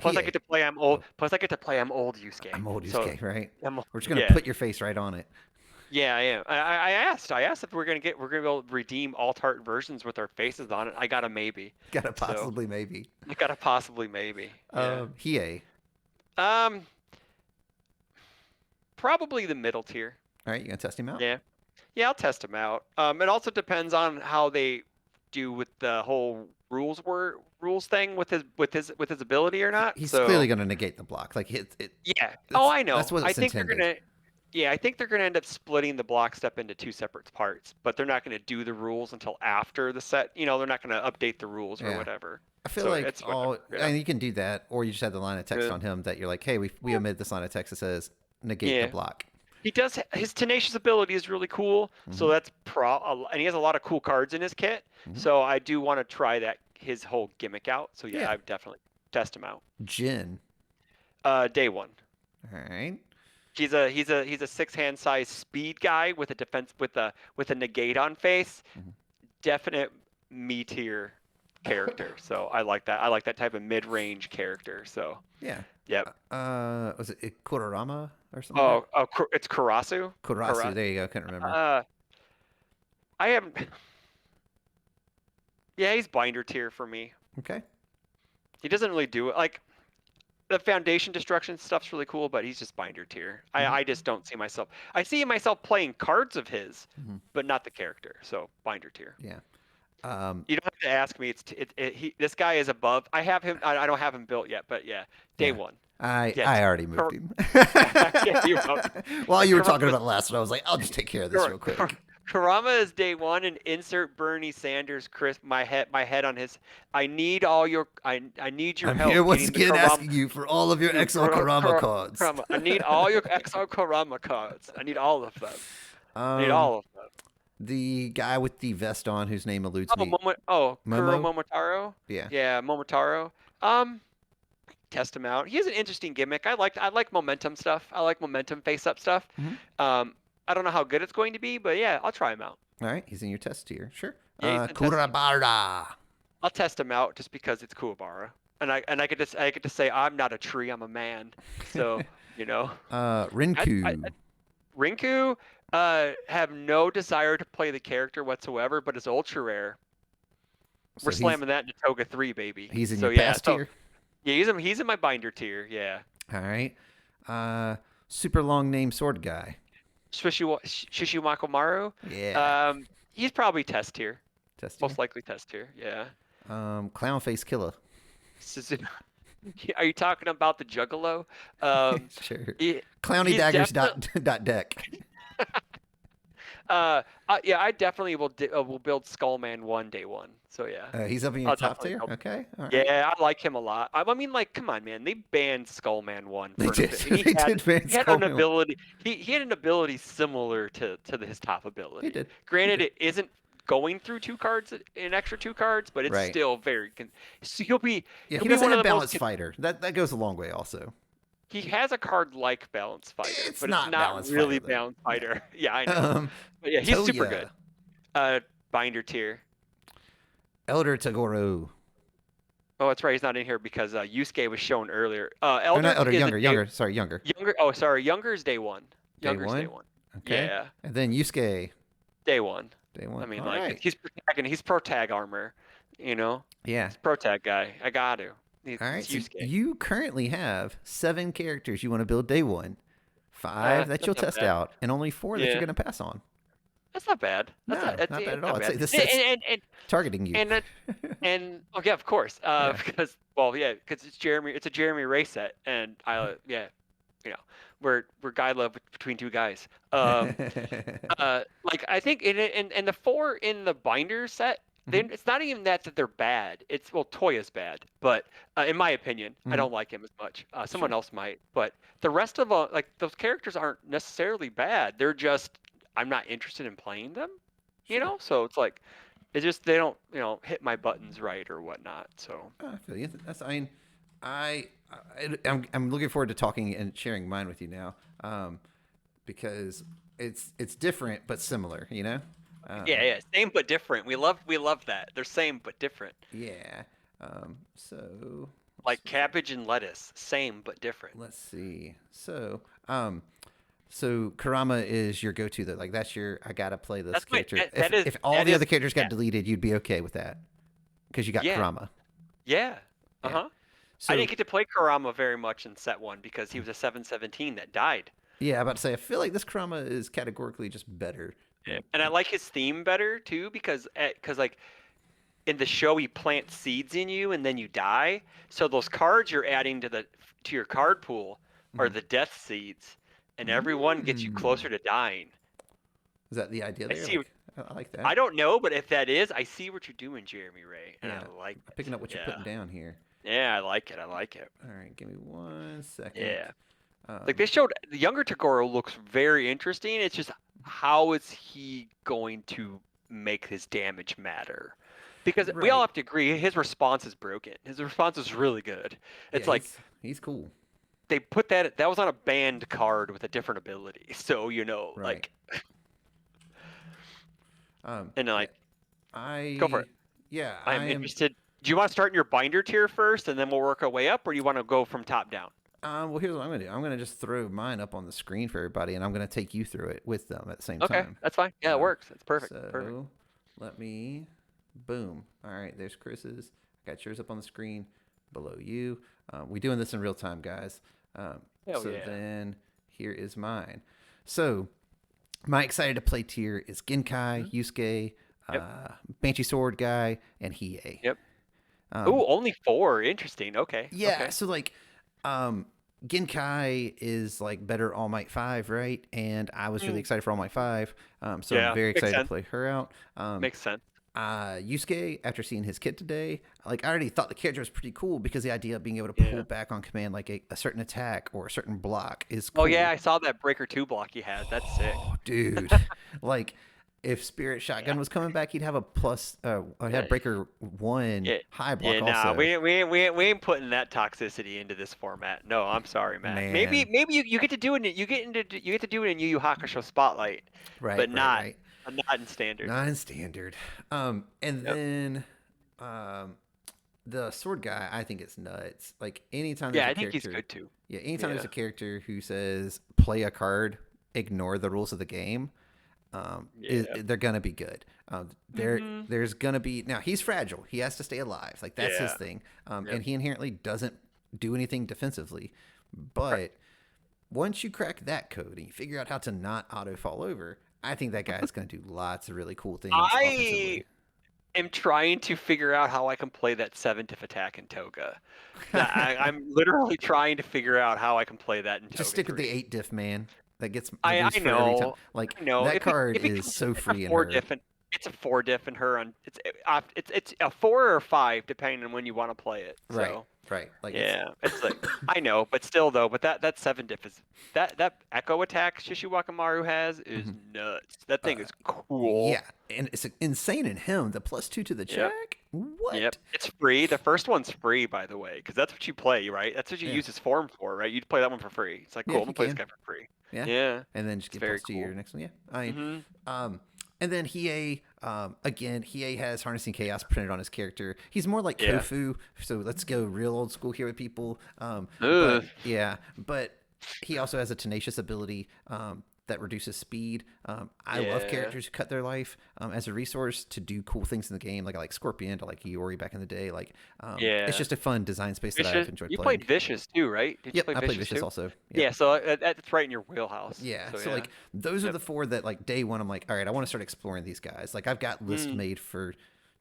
Plus I Hiei. get to play I'm old. Oh, Plus I get to play I'm old Yusuke. I'm old So Yusuke, right? I'm, We're just gonna yeah, put your face right on it. yeah, I am. I asked if we're gonna be able to redeem alt art versions with our faces on it. I got a maybe. Gotta So possibly maybe. I got a possibly maybe. Yeah. Hiei. Um, probably the middle tier. All right, you gonna test him out? Yeah. Yeah, I'll test them out. It also depends on how they do with the whole rules thing with his ability or not. He's So clearly gonna negate the block. Like it. yeah. Oh, I That's know. what I it's think they're intended. gonna. Yeah, I think they're gonna end up splitting the block step into two separate parts, but they're not gonna do the rules until after the set. They're not gonna update the rules or Yeah. whatever. I feel So like it's whatever. Yeah. and you can do that, or you just have the line of text Yeah. on him that you're like, hey, we omitted this line of text that says negate the Yeah. block. He does his tenacious ability is really cool. So Hmm. that's and he has a lot of cool cards in his kit. Hmm. So I do want to try his whole gimmick out. So yeah, Yeah. I would definitely test him out. Jin. Day one. All right. He's a six hand size speed guy with a defense with a negate on face. Mhm. Definite me tier character. So I like that. I like that type of mid range character. So Yeah. yep. Was it Kurorama or something? Like It's Karasu. that? Kurasu. There you go. I couldn't remember. I haven't. Yeah, he's binder tier for me. Okay. He doesn't really do it. Like, the foundation destruction stuff's really cool, but he's just binder tier. Mm-hmm. I just don't see myself. I see myself playing cards of his, Mm-hmm. but not the character. So binder tier. Yeah. You don't have to ask me. This guy is above. I have him. I don't have him built yet, but yeah, day Yeah. one. I Yes. already moved him. Yeah, you wrote. While you were talking Kurama, about last one, I was like, I'll just take care of this real quick. Kurama is day one, and insert Bernie Sanders. Chris, my head on his. I need I need your I'm help here once getting the again Kurama. asking you for all of your XL Karama cards. Kurama. I need all your XL Kurama cards. I need all of them. I need Um, all of them. the guy with the vest on, whose name eludes me, Kuro Momo. Momotaro. Yeah. Yeah, Momotaro. Test him out. He has an interesting gimmick. I like momentum stuff. I like momentum face up stuff. Mm-hmm. I don't know how good it's going to be, but yeah, I'll try him out. All right, he's in your test tier. Sure. Yeah, he's in test tier. Kurabara. I'll test him out just because it's Kuwabara, and I get to say I'm not a tree, I'm a man. So Rinku. Rinku have no desire to play the character whatsoever, but it's ultra rare. We're slamming that into Toga 3, baby. He's in your past tier? Yeah, he's in my binder tier, yeah. All right. Super long name sword guy. Shishiwako Maru? Yeah. He's probably test tier. Test tier? Most likely test tier, yeah. Clown face killer. Are you talking about the Juggalo? Sure. He, Clowny daggers dot deck. Yeah, I definitely will build Skullman 1 day 1. So yeah. He's up in your top tier? Okay. All right. Yeah, I like him a lot. I mean, like, come on, man. They banned Skullman 1 for They did. They did ban he had Skullman an ability. He had an ability similar to his top ability. He did. Granted, it isn't going through an extra 2 cards, but it's still very. So he'll be. Yeah, he'll he be doesn't one of have the Balance most, Fighter. That goes a long way also. He has a card like Balance Fighter, but it's not really Balance Fighter. Yeah, I know. But yeah, he's super good. Binder tier. Elder Tagoro. Oh, that's right. He's not in here because Yusuke was shown earlier. Younger. Sorry, younger. Younger. Oh, sorry. Younger is day 1. Younger's day 1. Okay. Yeah. And then Yusuke. Day 1. Day 1. I mean, all like, right. he's pro tag armor, Yeah. He's pro tag guy. I got to. All right. So you currently have 7 characters you want to build day 1, 5 that you'll test out, and only 4 that you're going to pass on. That's not bad. Not bad at all. This is targeting you. And yeah, of course. Because it's Jeremy. It's a Jeremy Ray set, and we're guy love between 2 guys. Like I think in the 4 in the binder set, then it's not even that they're bad. It's Toya's bad, but in my opinion, I don't like him as much. Someone else might, but the rest of like those characters aren't necessarily bad. They're just I'm not interested in playing them, So it's like, it's just they don't hit my buttons right or whatnot. So I feel you. I'm looking forward to talking and sharing mine with you now, because it's different but similar, yeah, same but different. We love that. They're same but different. Yeah. So like cabbage and lettuce, same but different. Let's see. So Kurama is your go-to though. Like that's your I gotta play this character. If all the other characters got deleted, you'd be okay with that because you got Kurama. Yeah. So, I didn't get to play Kurama very much in set 1 because he was a 717 that died. Yeah, I'm about to say I feel like this Kurama is categorically just better. Yeah. And I like his theme better too because like in the show he plants seeds in you and then you die. So those cards you're adding to your card pool are the death seeds. And everyone gets you closer to dying. Is that the idea there? I like that. I don't know, but if that is, I see what you're doing, Jeremy Ray, and I like it. Picking up what you're putting down here. Yeah, I like it. All right, give me 1 second. Yeah. Like they showed, the younger Tagoro looks very interesting. It's just how is he going to make his damage matter? Because we all have to agree, his response is broken. His response is really good. It's like he's cool. They put that was on a banned card with a different ability, so like. And like, go for it. Yeah, I'm interested. Do you want to start in your binder tier first, and then we'll work our way up, or do you want to go from top down? Well, here's what I'm gonna do. I'm gonna just throw mine up on the screen for everybody, and I'm gonna take you through it with them at the same time. Okay, that's fine. Yeah, it works. It's perfect. So perfect. let me Boom. All right, there's Chris's. I got yours up on the screen below you. We doing this in real time, guys. Hell So yeah. then here is mine. So my excited to play tier is Genkai, Mhm. Yusuke, Yep. Banshee Sword guy, and Hiei. Yep. Um, Ooh, only 4. Interesting. Okay. yeah, Okay. so like um Genkai is like better All Might 5, right? And I was really Mm. excited for All Might 5. So I'm Yeah. very Makes excited to sense. play her out. Makes sense. Yusuke, after seeing his kit today, like I already thought the character was pretty cool because the idea of being able to pull Yeah. back on command like a certain attack or a certain block is Oh yeah, cool. I saw that Breaker 2 block he has. That's sick. Oh, dude. Like if Spirit Yeah. Shotgun was coming back, he'd have a plus I Yeah. had Breaker 1 Yeah. high Yeah, block nah, also. we ain't putting that toxicity into this format. No, I'm sorry, Matt. Man. Maybe you get to do it. You get to do it in Yu Yu Hakusho Spotlight, Right, but right, right. not in standard. Not in standard. And Yep. then um the sword guy, I think it's nuts. Like anytime there's Yeah, a I think he's character, good too. yeah, anytime there's Yeah. a character who says play a card, ignore the rules of the game, Yeah. they're gonna be good. Mhm. There's gonna be now he's fragile. He has to stay alive. Like that's his Yeah. thing. Yep. And he inherently doesn't do anything defensively. Right. But once you crack that code and you figure out how to not auto fall over, I think that guy is gonna do lots of really cool things I offensively. am trying to figure out how I can play that 7 diff attack in Toga. I'm literally trying to figure out how I can play that in Just Toga stick with the 3. 8 diff, man. That gets reduced I for every time. know, Like I know. that card If it is comes, so it's a free in four her. diff, and it's a 4 diff in her on it's a 4 or 5 depending on when you want to play it. Right, So right. Like it's yeah, it's like I know, but still though, but that 7 diff is that echo attack Shishiwakamaru has is mhm. nuts. That uh, thing is cool. yeah, and it's insane in him. The +2 to the Yep. check. Yep. What? It's free. The first one's free, by the way, because that's what you play, right? That's what you Yeah, use his form for, right? You'd play that one for free. It's like, yeah, cool, I'm you gonna play this can. guy for free. Yeah, Yeah, and then just it's get very +2 your cool. next one. Yeah, I mean, Mm-hmm. um, and then Hiei, again, Hiei has harnessing chaos printed on his character. He's more like Yeah. Kofu, so let's go real old school here with people. Ugh. But he also has a tenacious ability that reduces speed. I love Yeah. characters who cut their life as a resource to do cool things in the game. Like I like Scorpion, I like Iori back in the day. Like it's Yeah. just a fun design space that I've Vicious. enjoyed You playing. played Vicious too, right? Did you Yep, play I played Vicious Vicious too? also. Yep. Yeah. So that's right in your wheelhouse. Yeah, So so yeah. like those are Yep. the four that like day one I'm like, all right, I want to start exploring these guys. Like I've got list Mm. made for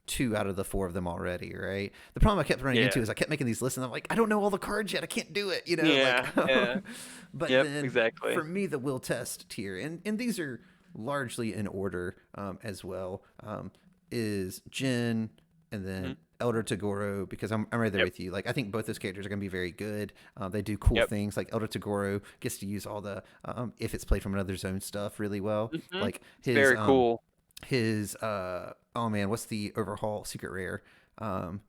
2 out of the 4 of them already, right? The problem I kept running Yeah. into is I kept making these lists and I'm like, I don't know all the cards yet. I can't do it, you know, like Yeah. Yeah. but Yep. then Exactly. for me the will test tier and these are largely in order as well is Jin and Hmm. then Elder Tagoro because I'm right there Yep. with you. Like I think both those characters are gonna be very good. They do cool Yep. things. Like Elder Tagoro gets to use all the if it's played from another zone stuff really well. Hmm. Like It's very cool. his oh man, what's the overhaul secret rare? Um,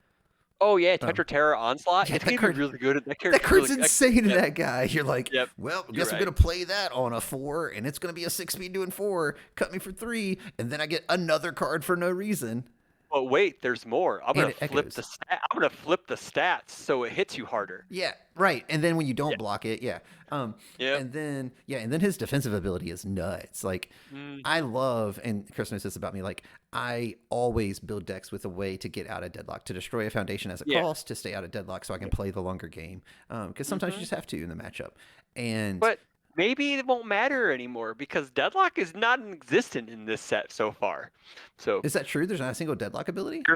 Oh yeah, um Tetra Terra Onslaught. yeah, It's gonna be really good. That that character's card's really. insane in Yep. that guy. You're like, Yep. well, I You're guess I'm right. gonna play that on a 4, and it's gonna be a 6 speed doing 4. Cut me for 3, and then I get another card for no reason, But wait, there's more. and it echoes. I'm gonna flip the stats so it hits you harder. Yeah, right. And then when you Yeah. don't block it, yeah. Yep. And then his defensive ability is nuts. Like I Hmm. love, and Chris knows this about me. Like I always build decks with a way to get out of deadlock, to destroy a foundation as a Yeah. cost, to stay out of deadlock, so I can play the longer game. Because sometimes you Hmm. just have to in the matchup. And But maybe it won't matter anymore because deadlock is not existent in this set so far. So is that true? There's not a single deadlock ability. there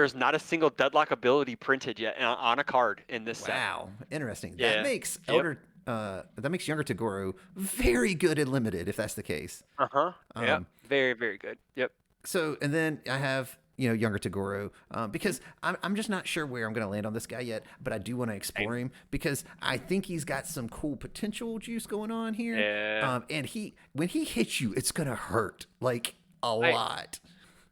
is not a single deadlock ability printed yet on a card in this set. Wow, interesting. That Yeah. makes Yep. that makes younger Tagoro very good and limited if that's the case. Uh huh. Yep. Um, Very very good. Yep. So, and then I have, younger Tagoro because I'm just not sure where I'm going to land on this guy yet, but I do want to explore him because I think he's got some cool potential juice going on here. Yeah. And when he hits you, it's going to hurt like a I lot.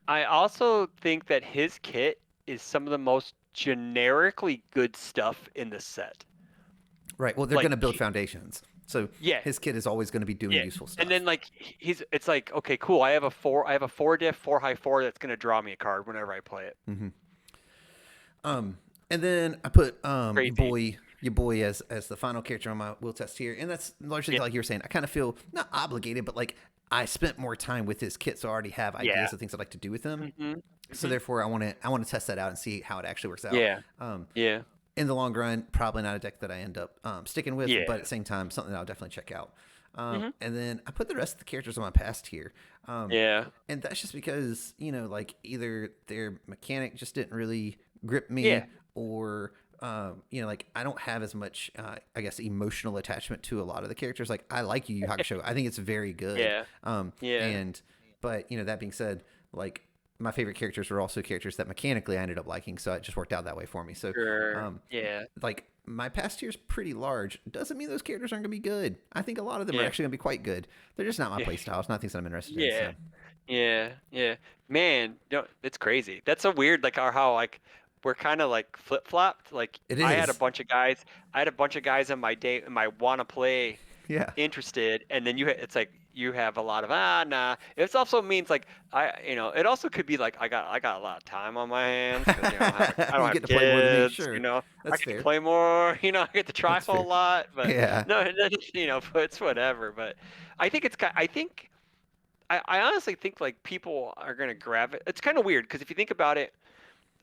I also think that his kit is some of the most generically good stuff in the set. Right. Well, they're Like going to build foundations. So yeah, his kid is always going to be doing yeah. useful stuff. And then like it's like okay, cool. I have a 4 diff 4 high 4 that's gonna draw me a card whenever I play it. Mm-hmm. And then I put Crazy. your boy as the final character on my will test here, and that's largely Yeah. like you were saying. I kind of feel not obligated, but like I spent more time with his kit, so I already have Yeah. ideas of things I'd like to do with him. Hmm. So Hmm. therefore, I want to test that out and see how it actually works out. Yeah. Um, Yeah. in the long run, probably not a deck that I end up sticking with, but at Yeah. the same time, something that I'll definitely check out. Hmm. And then I put the rest of the characters on my past tier. Yeah. And that's just because, like either their mechanic just didn't really grip Yeah. me, or, like I don't have as much, I guess, emotional attachment to a lot of the characters. Like I like Yu Yu Hakusho. I think it's very good. Yeah. Yeah. But, that being said, like my favorite characters were also characters that mechanically I ended up liking. So it just worked out that way for me. So, Sure. um, Yeah. like my past tier's pretty large. Doesn't mean those characters aren't gonna be good. I think a lot of them are Yeah. actually gonna be quite good. They're just not my Yeah. play style. It's not things that I'm interested in. Yeah. So Yeah. Yeah. Man, it's crazy. That's so weird. Like how like we're kind of like flip flopped. Like it I had a is. bunch of guys. I had a bunch of guys in my wanna play Yeah. interested, and then it's like you have a lot of nah. It also means like it also could be like I got a lot of time on my hands because I don't You have get to play more than me. kids. Sure, I that's get to fair. play more. I get to try a That's whole fair. lot, but Yeah. no, but it's whatever. But I think I honestly think like people are gonna grab it. It's kind of weird because if you think about it,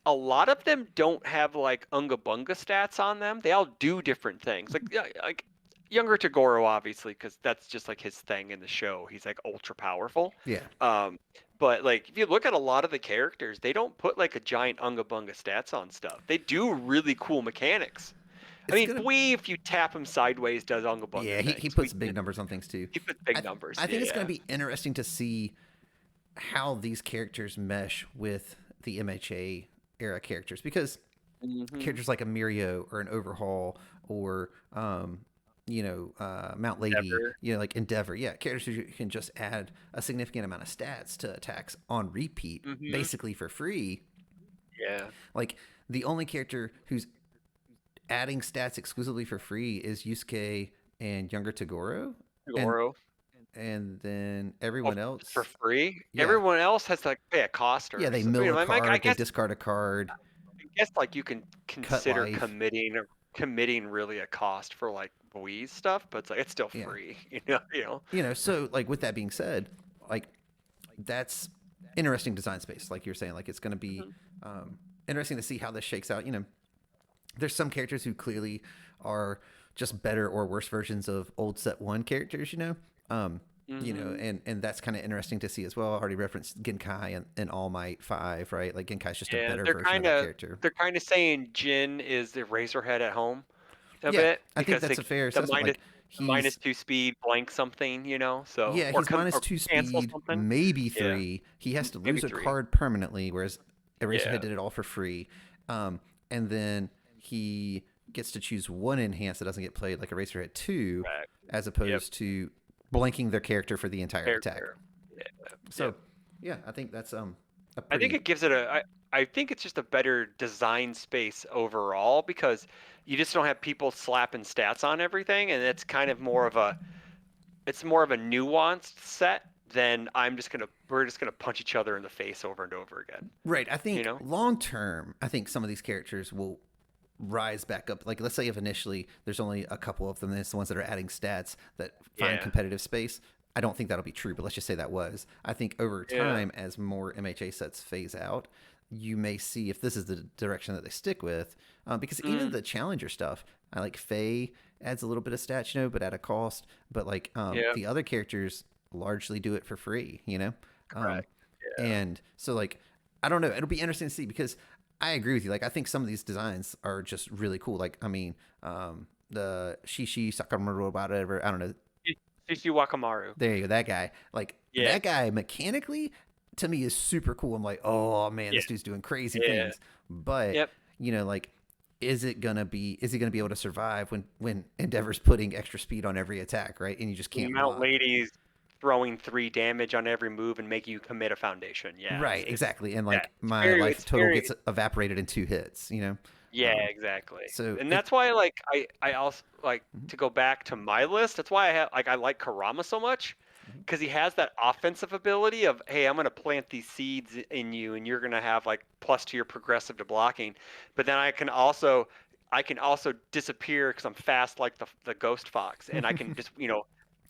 a lot of them don't have like unga bunga stats on them. They all do different things. Like yeah, like younger Tagoro, obviously, because that's just like his thing in the show. He's like ultra powerful. Yeah. Um, but like if you look at a lot of the characters, they don't put like a giant unga bunga stats on stuff. They do really cool mechanics. I It's mean, gonna. Bui, if you tap him sideways, does unga bunga Yeah, he things. puts big numbers on things too. He puts big I numbers. I Yeah, think it's gonna yeah. be interesting to see how these characters mesh with the MHA era characters, because Hmm. characters like a Mirio or an Overhaul or Mount Lady, Never. like Endeavor, yeah, characters who can just add a significant amount of stats to attacks on repeat, Hmm. basically for free. Yeah. Like the only character who's adding stats exclusively for free is Yusuke and Younger Tagoro, and Tagoro. then Oh, everyone just for else, free? yeah, Everyone else has to like pay a cost yeah, or they so, mill a I card, they guess discard a card, like you can cut consider life, committing really a cost for like Louise stuff, but it's like it's still yeah. free, you know. So like with that being said, like that's interesting design space. Like you're saying, like it's going to be Mhm. um, interesting to see how this shakes out. There's some characters who clearly are just better or worse versions of old set one characters. Um, Mhm. and that's kind of interesting to see as well. I already referenced Genkai and All Might 5, right? Like Genkai's just a Yeah, better version of that character. they're kind of saying Jin is the Razorhead at home a Yeah, bit I think because that's a like fair the assessment. minus Like the minus he's two speed blank something, so yeah, he's minus or two cancel speed, something. maybe Yeah, three. He has to maybe lose a three. card permanently, whereas Eraserhead Yeah, did it all for free. And then he gets to choose one enhance that doesn't get played, like Eraserhead 2, correct. as Yep. opposed to blanking their character for the entire attack. Character. Yeah. So, Yep. yeah, I think that's a I think pretty it gives it I think it's just a better design space overall because you just don't have people slapping stats on everything, and it's more of a nuanced set than we're just gonna punch each other in the face over and over again. right. I You think know? long term, I think some of these characters will rise back up. Like let's say if initially there's only a couple of them, and it's the ones that are adding stats that find Yeah. competitive space. I don't think that'll be true, but let's just say that was. I think over Yeah. time, as more MHA sets phase out, you may see if this is the direction that they stick with. Because even Mm, the challenger stuff, I like Faye adds a little bit of stats, but at a cost. But like yeah. the other characters largely do it for free. Um, Correct. Yeah. and so like I don't know. It'll be interesting to see because I agree with you. Like I think some of these designs are just really cool. Like I mean, the Shishi Sakamoto whatever. I don't know. Shishi Wakamaru. There you go. That guy. Like Yeah. that guy mechanically to me is super cool. I'm like, oh man, Yeah. this dude's doing crazy Yeah. things. But Yep. like, is he gonna be able to survive when Endeavor's putting extra speed on every attack, right? And you just can't Mount block. Lady's throwing 3 damage on every move and making you commit a foundation. Yeah, Right, exactly. And yeah, like my life it's total very gets evaporated in 2 hits. yeah, Um, exactly. so And it that's why like I also like mhm, to go back to my list. That's why I like Karama so much mhm. because he has that offensive ability of hey, I'm gonna plant these seeds in you and you're gonna have like plus to your progressive to blocking. But then I can also disappear because I'm fast like the ghost fox and I can just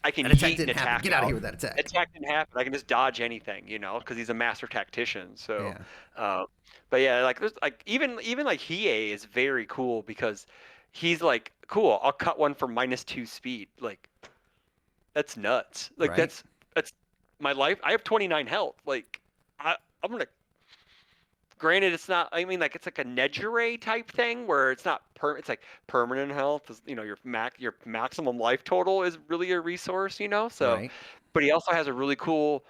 I can That attack yeet an didn't happen. attack Get out of out. here with that attack. Attack didn't happen. I can just dodge anything, because he's a master tactician. So, Yeah. uh, but yeah, like there's like even like Hiei is very cool because he's like, cool, I'll cut one for -2 speed. Like that's nuts. Like Right. that's my life. I have 29 health. Like I'm gonna. Granted, it's not. I mean, like it's like a Nejire type thing where it's not It's like permanent health. Your maximum life total is really a resource. So, Right. but he also has a really cool,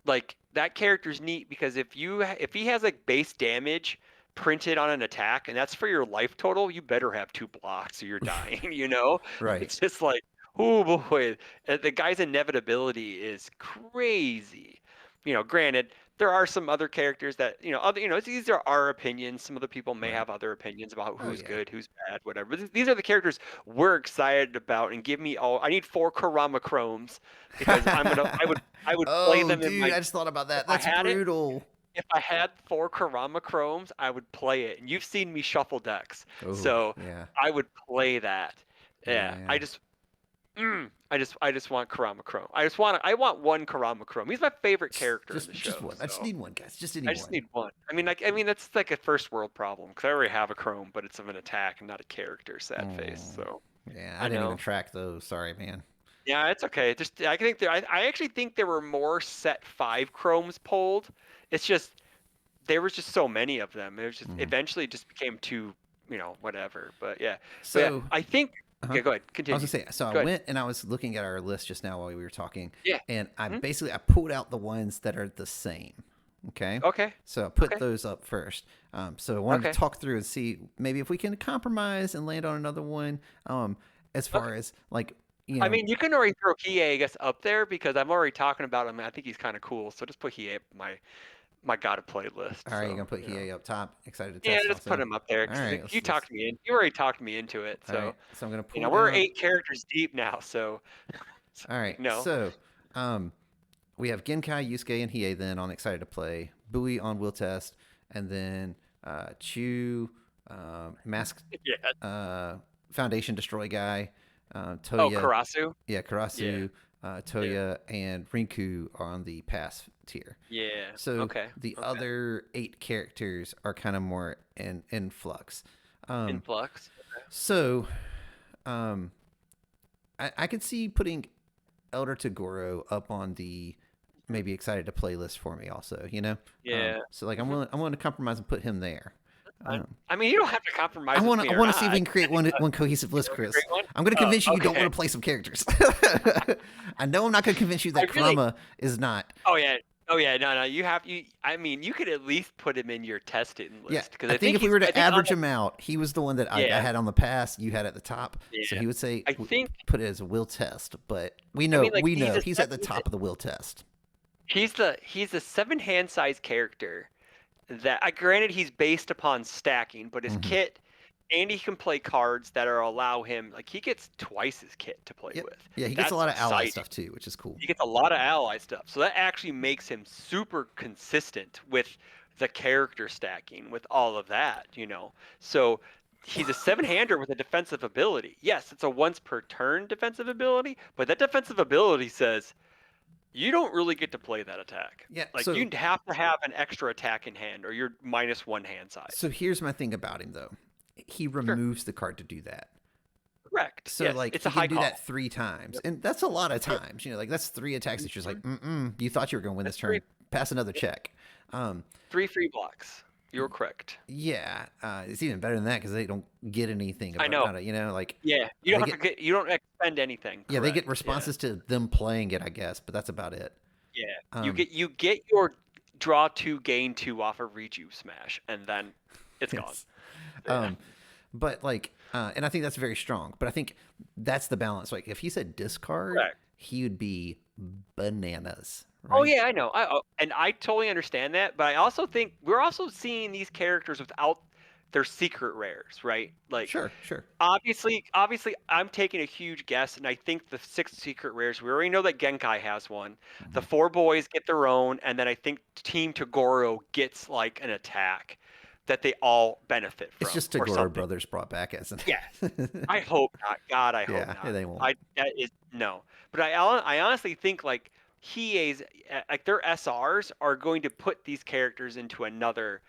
like that character's neat because if he has like base damage printed on an attack and that's for your life total, you better have 2 blocks or you're dying. Right. It's just like, oh boy, the guy's inevitability is crazy. Granted, there are some other characters that these are our opinions. Some other people may Right. have other opinions about Oh who's yeah. good, who's bad, whatever. These are the characters we're excited about, and give me all. I need 4 Karama Chromes because I would play Oh, them in dude, my. I just thought about If that. I That's had it, brutal. if I had 4 Karama Chromes, I would play it. And you've seen me shuffle decks, Oh, so yeah. I would play that. Yeah, Yeah. I just want Karama Chrome. I want one Karama Chrome. He's my favorite character in the Just show. one. I just So need one, guys. Just I just anyone. need one. I mean that's like a first world problem because I already have a Chrome, but it's of an attack and not a character. Sad face. Mm, So yeah, I I didn't even know. track those. Sorry, man. Yeah, it's okay. Just I think I actually think there were more set 5 Chromes pulled. It's just there was just so many of them. It was just Hmm. eventually it just became too, whatever. But yeah, So, I think. uh-huh. Okay, go ahead. I was gonna Continue. say, so I Go ahead. went and I was looking at our list just now while we were talking, Yeah. and Hmm? I pulled out the ones that are the same. Okay, Okay. so I put Okay. those up first. So I wanted to Okay. talk through and see maybe if we can compromise and land on another one. As Okay. far as like I mean, you can already throw Hiei, I guess, up there because I'm already talking about him. I think he's kind of cool. So just put Hiei up my gotta play list. all right, you're gonna So put Hiei up top. Excited to yeah, test just put also. him up there All because right, you let's. talked me in. You already talked me into it. All right, So so I'm gonna pull we're down. 8 characters deep now. So All right, no. so um, we have Genkai, Yusuke, and Hiei then on Excited to Play, Bui on Will Test, and then Chu, Mask, Yeah. uh, Foundation Destroy Guy, Oh, Toya, Karasu. yeah, Yeah. Karasu, Yeah. Toya, and Rinku are on the pass tier. Yeah. So Okay. the Okay. other 8 characters are kind of more in flux. Um, Influx. so um, I could see putting Elder Tagoro up on the maybe Excited to Play list for me also, Yeah. so like Hmm. I'm willing to compromise and put him there. Fine. Um, I mean, you don't have to I compromise with want me to I or want to see if we not. can create one cohesive You list, know, a Chris. great one. I'm going to Oh, convince you you don't okay. want to play some characters. I know I'm not going to convince you I that really. Kurama is not. Oh yeah. Oh yeah. No, no. I mean, you could at least put him in your testing Yeah, list because I I think think if we he's. were I to think on average the. him out, he was the one that I Yeah. had on the pass. You had at the top, so Yeah. he would say I think. put it as a will test. But we I know mean, like we know he's at the top of the will test. he's a 7 hand size character that. Granted, he's based upon stacking, but his Hmm. kit. And he can play cards that are allow him like he gets twice his kit to play Yep. with. Yeah, he gets a That's lot of ally exciting. stuff too, which is cool. He gets a lot of ally stuff. So that actually makes him super consistent with the character stacking, with all of that. So he's a 7-hander with a defensive ability. Yes, it's a once per turn defensive ability, but that defensive ability says you don't really get to play that attack. Yeah. Like you have to have an extra attack in hand or you're -1 hand size. So here's my thing about him though. He Sure. removes the card to do that. Correct. So Yes, like it's a he can high do that call. 3 times, Yep. and that's a lot of Yep. times. Like that's 3 attacks that you're just like, Mhm. you thought you were going to win this That's three. turn. Pass another Yep. check. Um, 3 free blocks. You're correct. yeah, it's even better than that because they don't get anything I know. about it. Like Yeah, you they don't have get to you don't expend anything. yeah they get Correct. Yeah. responses to them playing it, I guess, but that's about it. Yeah. You Um, get you get your draw 2, gain 2 off of rejuve smash, and then it's gone. yes. Yeah. Um, but like, and I think that's very strong. But I think that's the balance. Like if he said discard, Correct. he would be bananas, Oh right? yeah, I know. And I totally understand that, but I also think we're also seeing these characters without their secret rares, right? Like Sure, sure. obviously I'm taking a huge guess, and I think the 6 secret rares, we already know that Genkai has one. The Hmm. 4 boys get their own, and then I think Team Togoro gets like an attack. that they all benefit It's from just or Tagoro something. Brothers brought back as an. Yes. I hope not. God, I hope Yeah, not. they won't. I that is no. But I honestly think like Hiei's like their SRs are going to put these characters into another.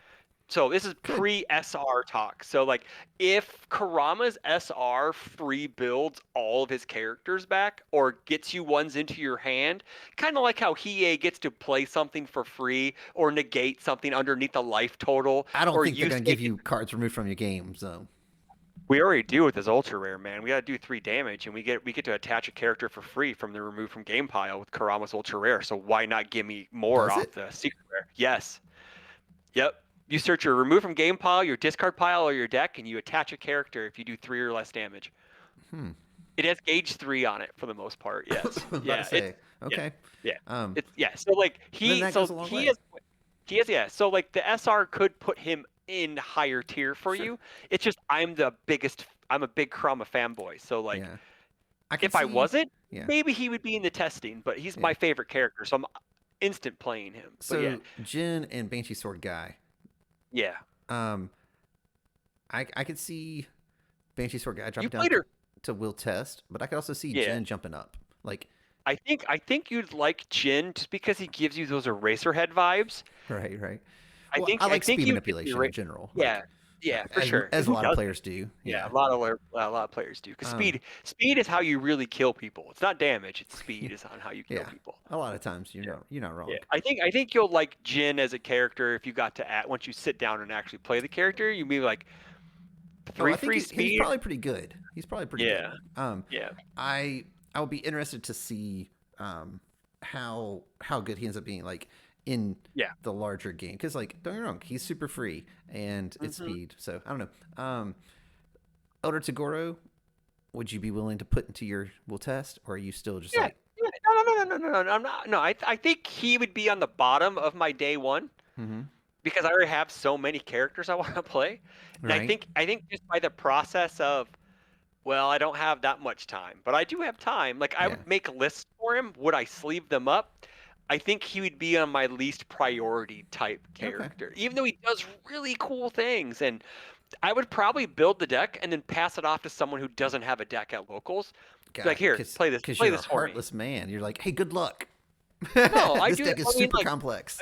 So this is Could. pre-SR talk. So like if Kurama's SR free builds all of his characters back or gets you ones into your hand, kind of like how Hiei gets to play something for free or negate something underneath the life total I don't or think they're you gonna say give you cards removed from your game. So we already do with this ultra rare, man. We gotta do 3 damage, and we get to attach a character for free from the remove from game pile with Karama's ultra rare. So why not give me more does off it? the secret rare? Yes. Yep. You search your remove from game pile, your discard pile, or your deck, and you attach a character if you do 3 or less damage. Hmm. It has gauge 3 on it for the most part. Yes. About to Yeah. It's say. yeah. Okay. Yeah. Um. It's yeah. So like Then he that so goes a long he way. is he is yeah. So like the SR could put him in higher tier for Sure. you. It's just I'm the biggest. I'm a big Kurama fanboy. So like Yeah. I could if I see. wasn't, Yeah. maybe he would be in the testing, but he's Yeah. my favorite character, so I'm instant playing him. But yeah, So Jin and Banshee Sword Guy. yeah. Um. I could see Banshee Sword Guy You dropping down played her. to Will Test, but I could also see Yeah. Jin jumping up. Like, I think you'd like Jin just because he gives you those Eraserhead vibes. right, right. I Well, think I I like think speed you get the manipulation in general. yeah. Like, Yeah, for sure. as a Who lot of doesn't? players do. Yeah, Yeah. a lot of players do. Because Um. speed is how you really kill people. It's not damage, it's speed is on how you kill Yeah. people. A lot of times Yeah. you're not Yeah. wrong. I think you'll like Jin as a character if you got to add once you sit down and actually play the character, you'd be like Oh, three I think free he's speed. probably pretty good. He's probably pretty good. Yeah. Um, Yeah. I I would be interested to see how good he ends up being like in Yeah. the larger game because like don't get me wrong, he's super free and it's Hmm. speed. So I don't know. Elder Tagoro, would you be willing to put into your will test, or are you still just Yeah. like, Yeah. No. I'm not. No, I think he would be on the bottom of my day one mm-hmm, because I already have so many characters I want to play, and I right? think I think just by the process of well, I don't have that much time, but I do have time. Like I Yeah. would make lists for him. Would I sleeve them up? I think he would be on my least priority type Okay. character, even though he does really cool things. And I would probably build the deck and then pass it off to someone who doesn't have a deck at locals. Be like, God, here, because play you're a this for me. heartless man. You're like, hey, good luck. No, I This do. deck is I mean, super like, complex.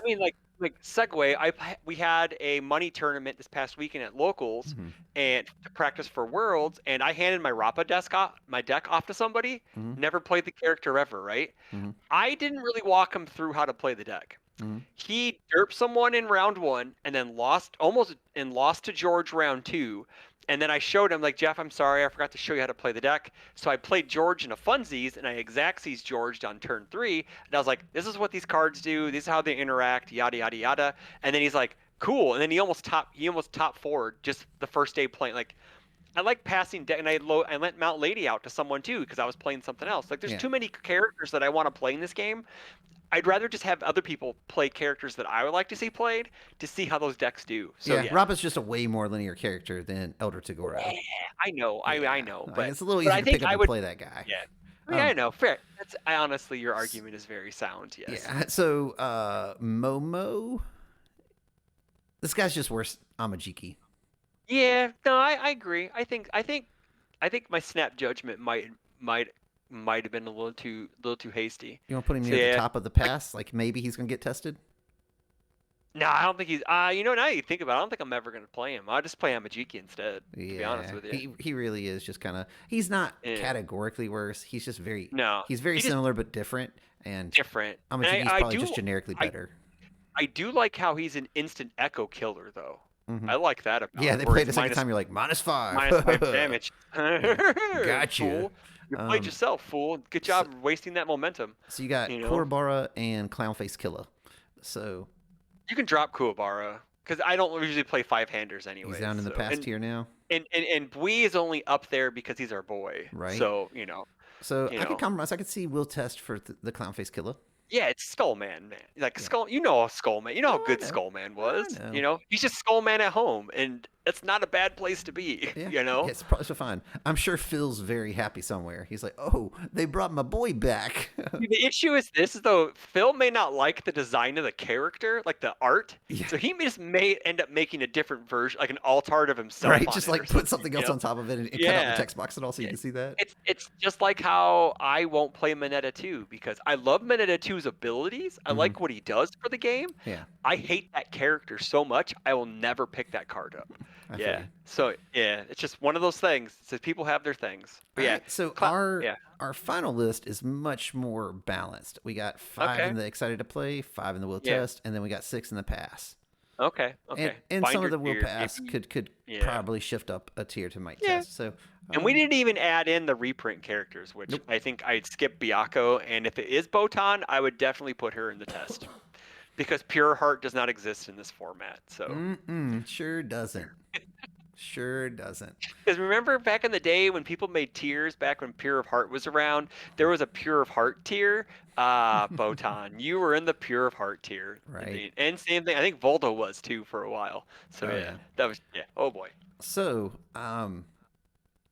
segue. We had a money tournament this past weekend at locals, Mm-hmm, and to practice for Worlds, and I handed my deck off to somebody. mm-hmm, Never played the character ever, right? mm-hmm, I didn't really walk him through how to play the deck. mm-hmm. He derped someone in round one and then lost to George round two. And then I showed him like Jeff, I'm sorry, I forgot to show you how to play the deck. So I played George in a funsies and I exactsies George on turn three. And I was like, this is what these cards do. This is how they interact. Yada yada yada. And then he's like, cool. And then he almost top forward just the first day playing. Like I like passing deck, and I lent Mount Lady out to someone too because I was playing something else. Like there's Yeah. too many characters that I want to play in this game. I'd rather just have other people play characters that I would like to see played to see how those decks do. So Yeah, yeah, Rappa's just a way more linear character than Elder yeah, Tagoro. I know, I Yeah, know, like, but it's a little I easier to think pick up I and would. play that guy. Yeah, I Um, know, fair. I honestly, your argument is very sound. Yes. yeah. So Momo, this guy's just worse. Amajiki. Yeah. No, I agree. I think my snap judgment might might have been a little too hasty. You want to put him So near the yeah, top of the like pass? Like maybe he's gonna get tested. no, I don't think he's. You know, now you think about it, I don't think I'm ever gonna play him. I'll just play Amajiki instead. To be honest Yeah, with you. he really is just kind of. He's not Yeah. categorically worse. He's just very. No, He's very he just similar but different. And different. And Amajiki's I probably do just generically I better. I do like how he's an instant echo killer though. Hmm. I like that about Yeah, it. they Where played it's a second time. You're like -5. minus 5 damage. Yeah, gotcha. Fool. You played Um, yourself, fool. Good so, job wasting that momentum. so you got You know? Kurabara and Clownface Killer. So You can drop Kuwabara. Because I don't usually play 5-handers he's anyways. down in the So past tier now, and Bui is only up there because he's our boy. right? So, So you I could know. compromise. I could see Will Test for the Clownface Killer. Yeah, it's Skullman, man. Like Yeah. Skull, you know Skullman. You know how Oh, I good know. Skullman I was. know. He's just Skullman at home, and That's not a bad place to be, Yeah, you know? it's probably so fine. I'm sure Phil's very happy somewhere. He's like, "Oh, they brought my boy back." The issue is this, though, Phil may not like the design of the character, like the art, Yeah, so he may end up making a different version, like an alt art of himself right. on Just it or like put something, something you else know? on top of it and cut out the Yeah. text box and all so you Yeah. can see that. It's just like how I won't play Mineta 2 because I love Mineta 2's abilities. I Hmm. like what he does for the game. Yeah, I hate that character so much, I will never pick that card up. I feel Yeah. you. So, yeah, it's just one of those things. So people have their things. But All yeah, right, so yeah. our final list is much more balanced. We got 5 in Okay. the excited to play, 5 in the will Yeah. test, and then we got 6 in the pass. Okay. And Okay. some of Binder the will tier, pass maybe. could Yeah. probably shift up a tier to might Yeah. test. So, And we didn't even add in the reprint characters, which nope. I think I'd skip Byakuo. And if it is Botan, I would definitely put her in the test because Pure Heart does not exist in this format. So, Sure doesn't. Sure doesn't. because remember back in the day when people made tiers, back when Pure of Heart was around, there was a Pure of Heart tier. Ah, Botan, you were in the Pure of Heart tier. Right. And same thing, I think Voldo was too for a while. So Oh yeah, yeah. that was, yeah. Oh boy. So,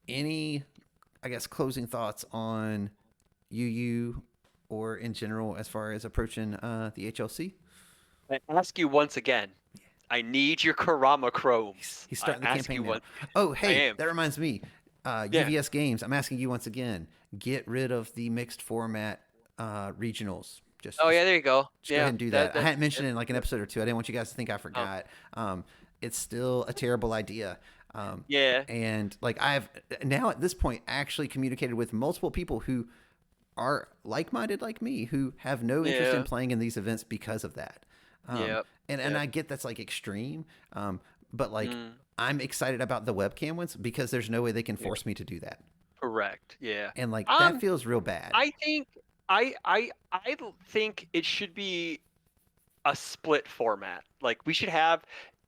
any, I guess, closing thoughts on UU or in general as far as approaching the HLC? I ask you once again, I need your Karama Chromes. He's I starting the ask campaign you now. once. Oh, I hey, am. that reminds me. Yeah. UVS Games, I'm asking you once again, get rid of the mixed format regionals. Oh yeah, there you go. Just go ahead Yeah, and do that. I hadn't mentioned that it in like an episode or two. I didn't want you guys to think I oh, forgot. It's still a terrible idea. yeah. And like I've now at this point actually communicated with multiple people who are like-minded like me who have no interest in Yeah. playing in these events because of that. Um, Yep. and Yep. I get that's like extreme, but like Mm, I'm excited about the webcam ones because there's no way they can force me to do that, correct. Yeah. and like that Um, feels real bad. I think I think it should be a split format. Like we should have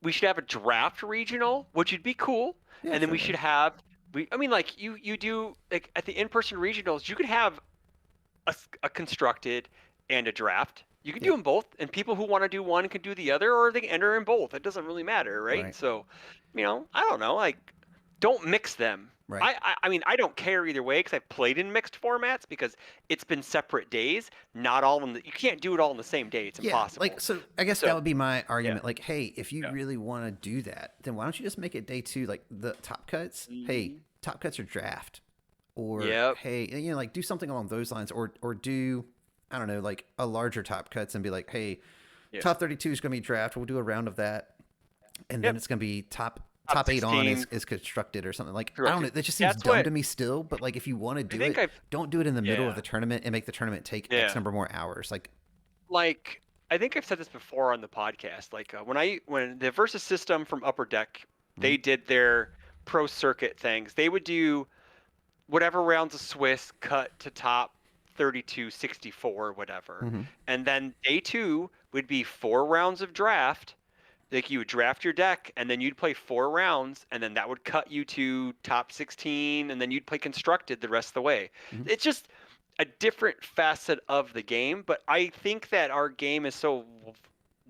a draft regional, which would be cool, Yeah, and then we sure. should have I mean like you do like at the in-person regionals, you could have a constructed and a draft. You can Yeah, do them both, and people who want to do one can do the other, or they can enter in both. It doesn't really matter, right? right, So, I don't know, like, don't mix them. right. I mean, I don't care either way because I've played in mixed formats because it's been separate days. Not all in the, you can't do it all in the same day. It's Yeah, like impossible. so. I guess that So, would be my yeah, argument. Like, hey, if you yeah. really want to do that, then why don't you just make it day two? Like the top cuts. Hey, Mhm. top cuts are draft, or Yep. hey, like do something along those lines, or do I don't know, like a larger top cuts and be like, hey, Yeah. top 32 is going to be draft. We'll do a round of that, and then Yep. it's going to be top Top top eight on 16. is constructed or something. Like I don't Correct. know. That just seems That's dumb what to me still. But like if you want to I do think it, I've. don't do it in the middle of Yeah. the tournament and make the tournament take X Yeah. number more hours. Like Like I think I've said this before on the podcast. Like when the Versus system from Upper Deck, mm-hmm, they did their pro circuit things. They would do whatever rounds of Swiss cut to top 32, 64, whatever, mm-hmm, and then day two would be 4 rounds of draft. Like you would draft your deck, and then you'd play 4 rounds, and then that would cut you to top 16, and then you'd play constructed the rest of the way. mm-hmm. It's just a different facet of the game, but I think that our game is so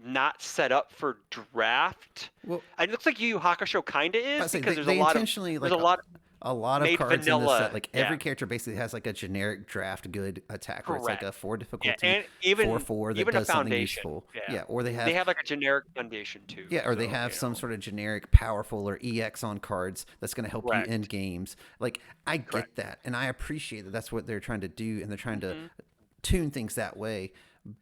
not set up for draft. Well, It looks like Yu Hakusho kind of I is say because they intentionally there's like a lot a lot of made cards in this set. vanilla. Like Yeah, every character basically has like a generic draft good attack where it's like correct. a 4 Yeah, difficulty and 4/4 that even a does something foundation. useful. Yeah, Yeah, or they they have have like a generic foundation too. yeah, or they So have some sort of generic powerful or EX on cards that's going to help you end correct, games. Like I correct. get that, and I appreciate that that's what they're trying to do, and they're trying to Hmm. tune things that way.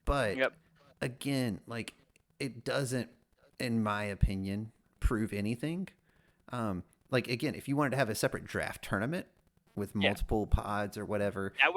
But Yep. again, like it doesn't, in my opinion, prove anything. Like again, if you wanted to have a separate draft tournament with Yeah. multiple pods or whatever, That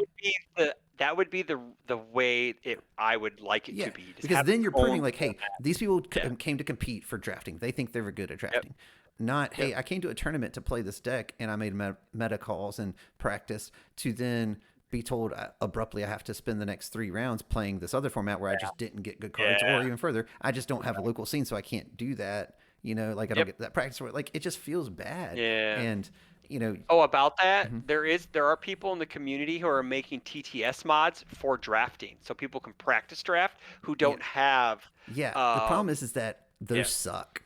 would be the way I would like it yeah, to be. Just because have then its you're proving own like, hey, format. these people Yeah. came to compete for drafting. They think they were good at Yep. drafting. Not, Yep. hey, I came to a tournament to play this deck and I made meta calls and practice to then be told abruptly I have to spend the next 3 rounds playing this other format where I just didn't get good cards, or Yeah. even further, I just don't have a local scene, so I can't do that. Like I don't Yep. get that practice. Like it just feels bad. Yeah. And you know, Oh, about that, mhm. there are people in the community who are making TTS mods for drafting, so people can practice draft who Yeah, don't have. yeah. The problem Um. is that Yeah. those suck.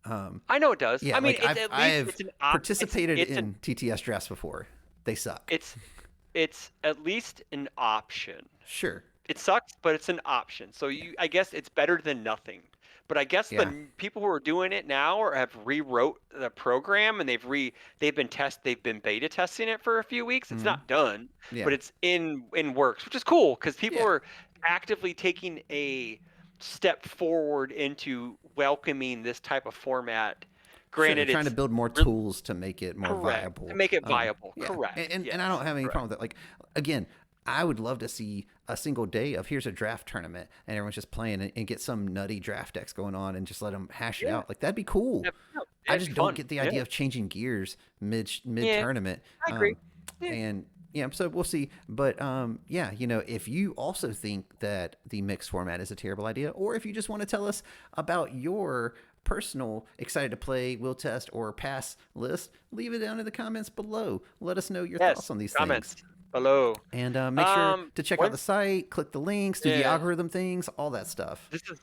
I know it does. Yeah, I mean, like it's at least I've it's an participated it's an in TTS drafts before. They suck. it's at least an option. Sure. It sucks, but it's an option. So I guess it's better than nothing. But I guess Yeah. people who are doing it now or have rewrote the program and they've been beta testing it for a few weeks. It's Mm-hmm. not done, Yeah. but it's in works, which is cool because people Yeah. are actively taking a step forward into welcoming this type of format. Sure, they're Granted, trying to it's build more really tools to make it more correct to viable. make it viable. Yeah, Correct. and I Yes. don't have any Correct. problem with that. Like, again, I would love to see a single day of here's a draft tournament and everyone's just playing and get some nutty draft decks going on and just let them hash it Yeah. out. Like that'd be cool. No, I that'd be just don't fun. get the Yeah. idea of changing gears mid Yeah. tournament. I agree. Yeah. And yeah, so we'll see. But yeah, you know, if you also think that the mixed format is a terrible idea, or if you just want to tell us about your personal excited to play, will test, or pass list, leave it down in the comments below. Let us know your thoughts Yes. on these Comments things. below. And make sure to check out When the site, click the links, do the yeah, algorithm things, all that stuff. this is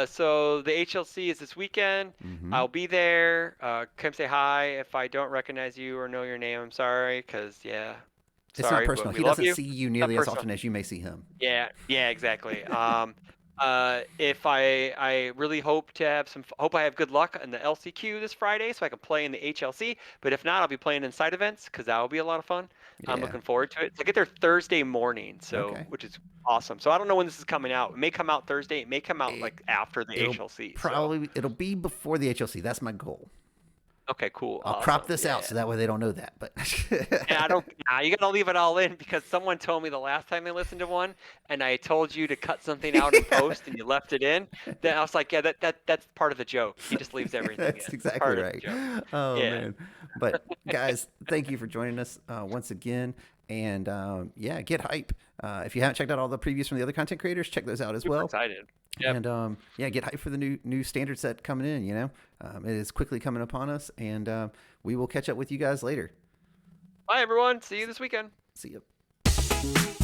so the HLC is this weekend. Mm-hmm. I'll be there. Come say hi. If I don't recognize you or know your name, I'm sorry, cause yeah, It's not sorry, but personal. we He love doesn't you. see you Not nearly as personal. often as you may see him. Yeah, yeah, exactly. If I really hope to have hope I have good luck in the LCQ this Friday so I can play in the HLC. But if not, I'll be playing in side events because that will be a lot of fun. I'm Yeah. looking forward to it. So I get there Thursday morning, so Okay. which is awesome. So I don't know when this is coming out. It may come out Thursday. It may come out It, like after the it'll HLC. So it'll be before the HLC. That's my goal. okay, cool, I'll crop awesome, this out yeah. so that way they don't know that. But And I don't. Nah, you gotta leave it all in because someone told me the last time they listened to one, and I told you to cut something out in post, and you left it in. Then I was like, yeah, that's part of the joke. He just leaves everything in. That's It's exactly part of the right. joke. Oh Yeah. man. But guys, thank you for joining us once again. And yeah, get hype. If you haven't checked out all the previews from the other content creators, check those out as Super well. excited. Yep. And yeah, get hype for the new standard set coming in. You know, it is quickly coming upon us, and we will catch up with you guys later. Bye everyone. See you this weekend. See you.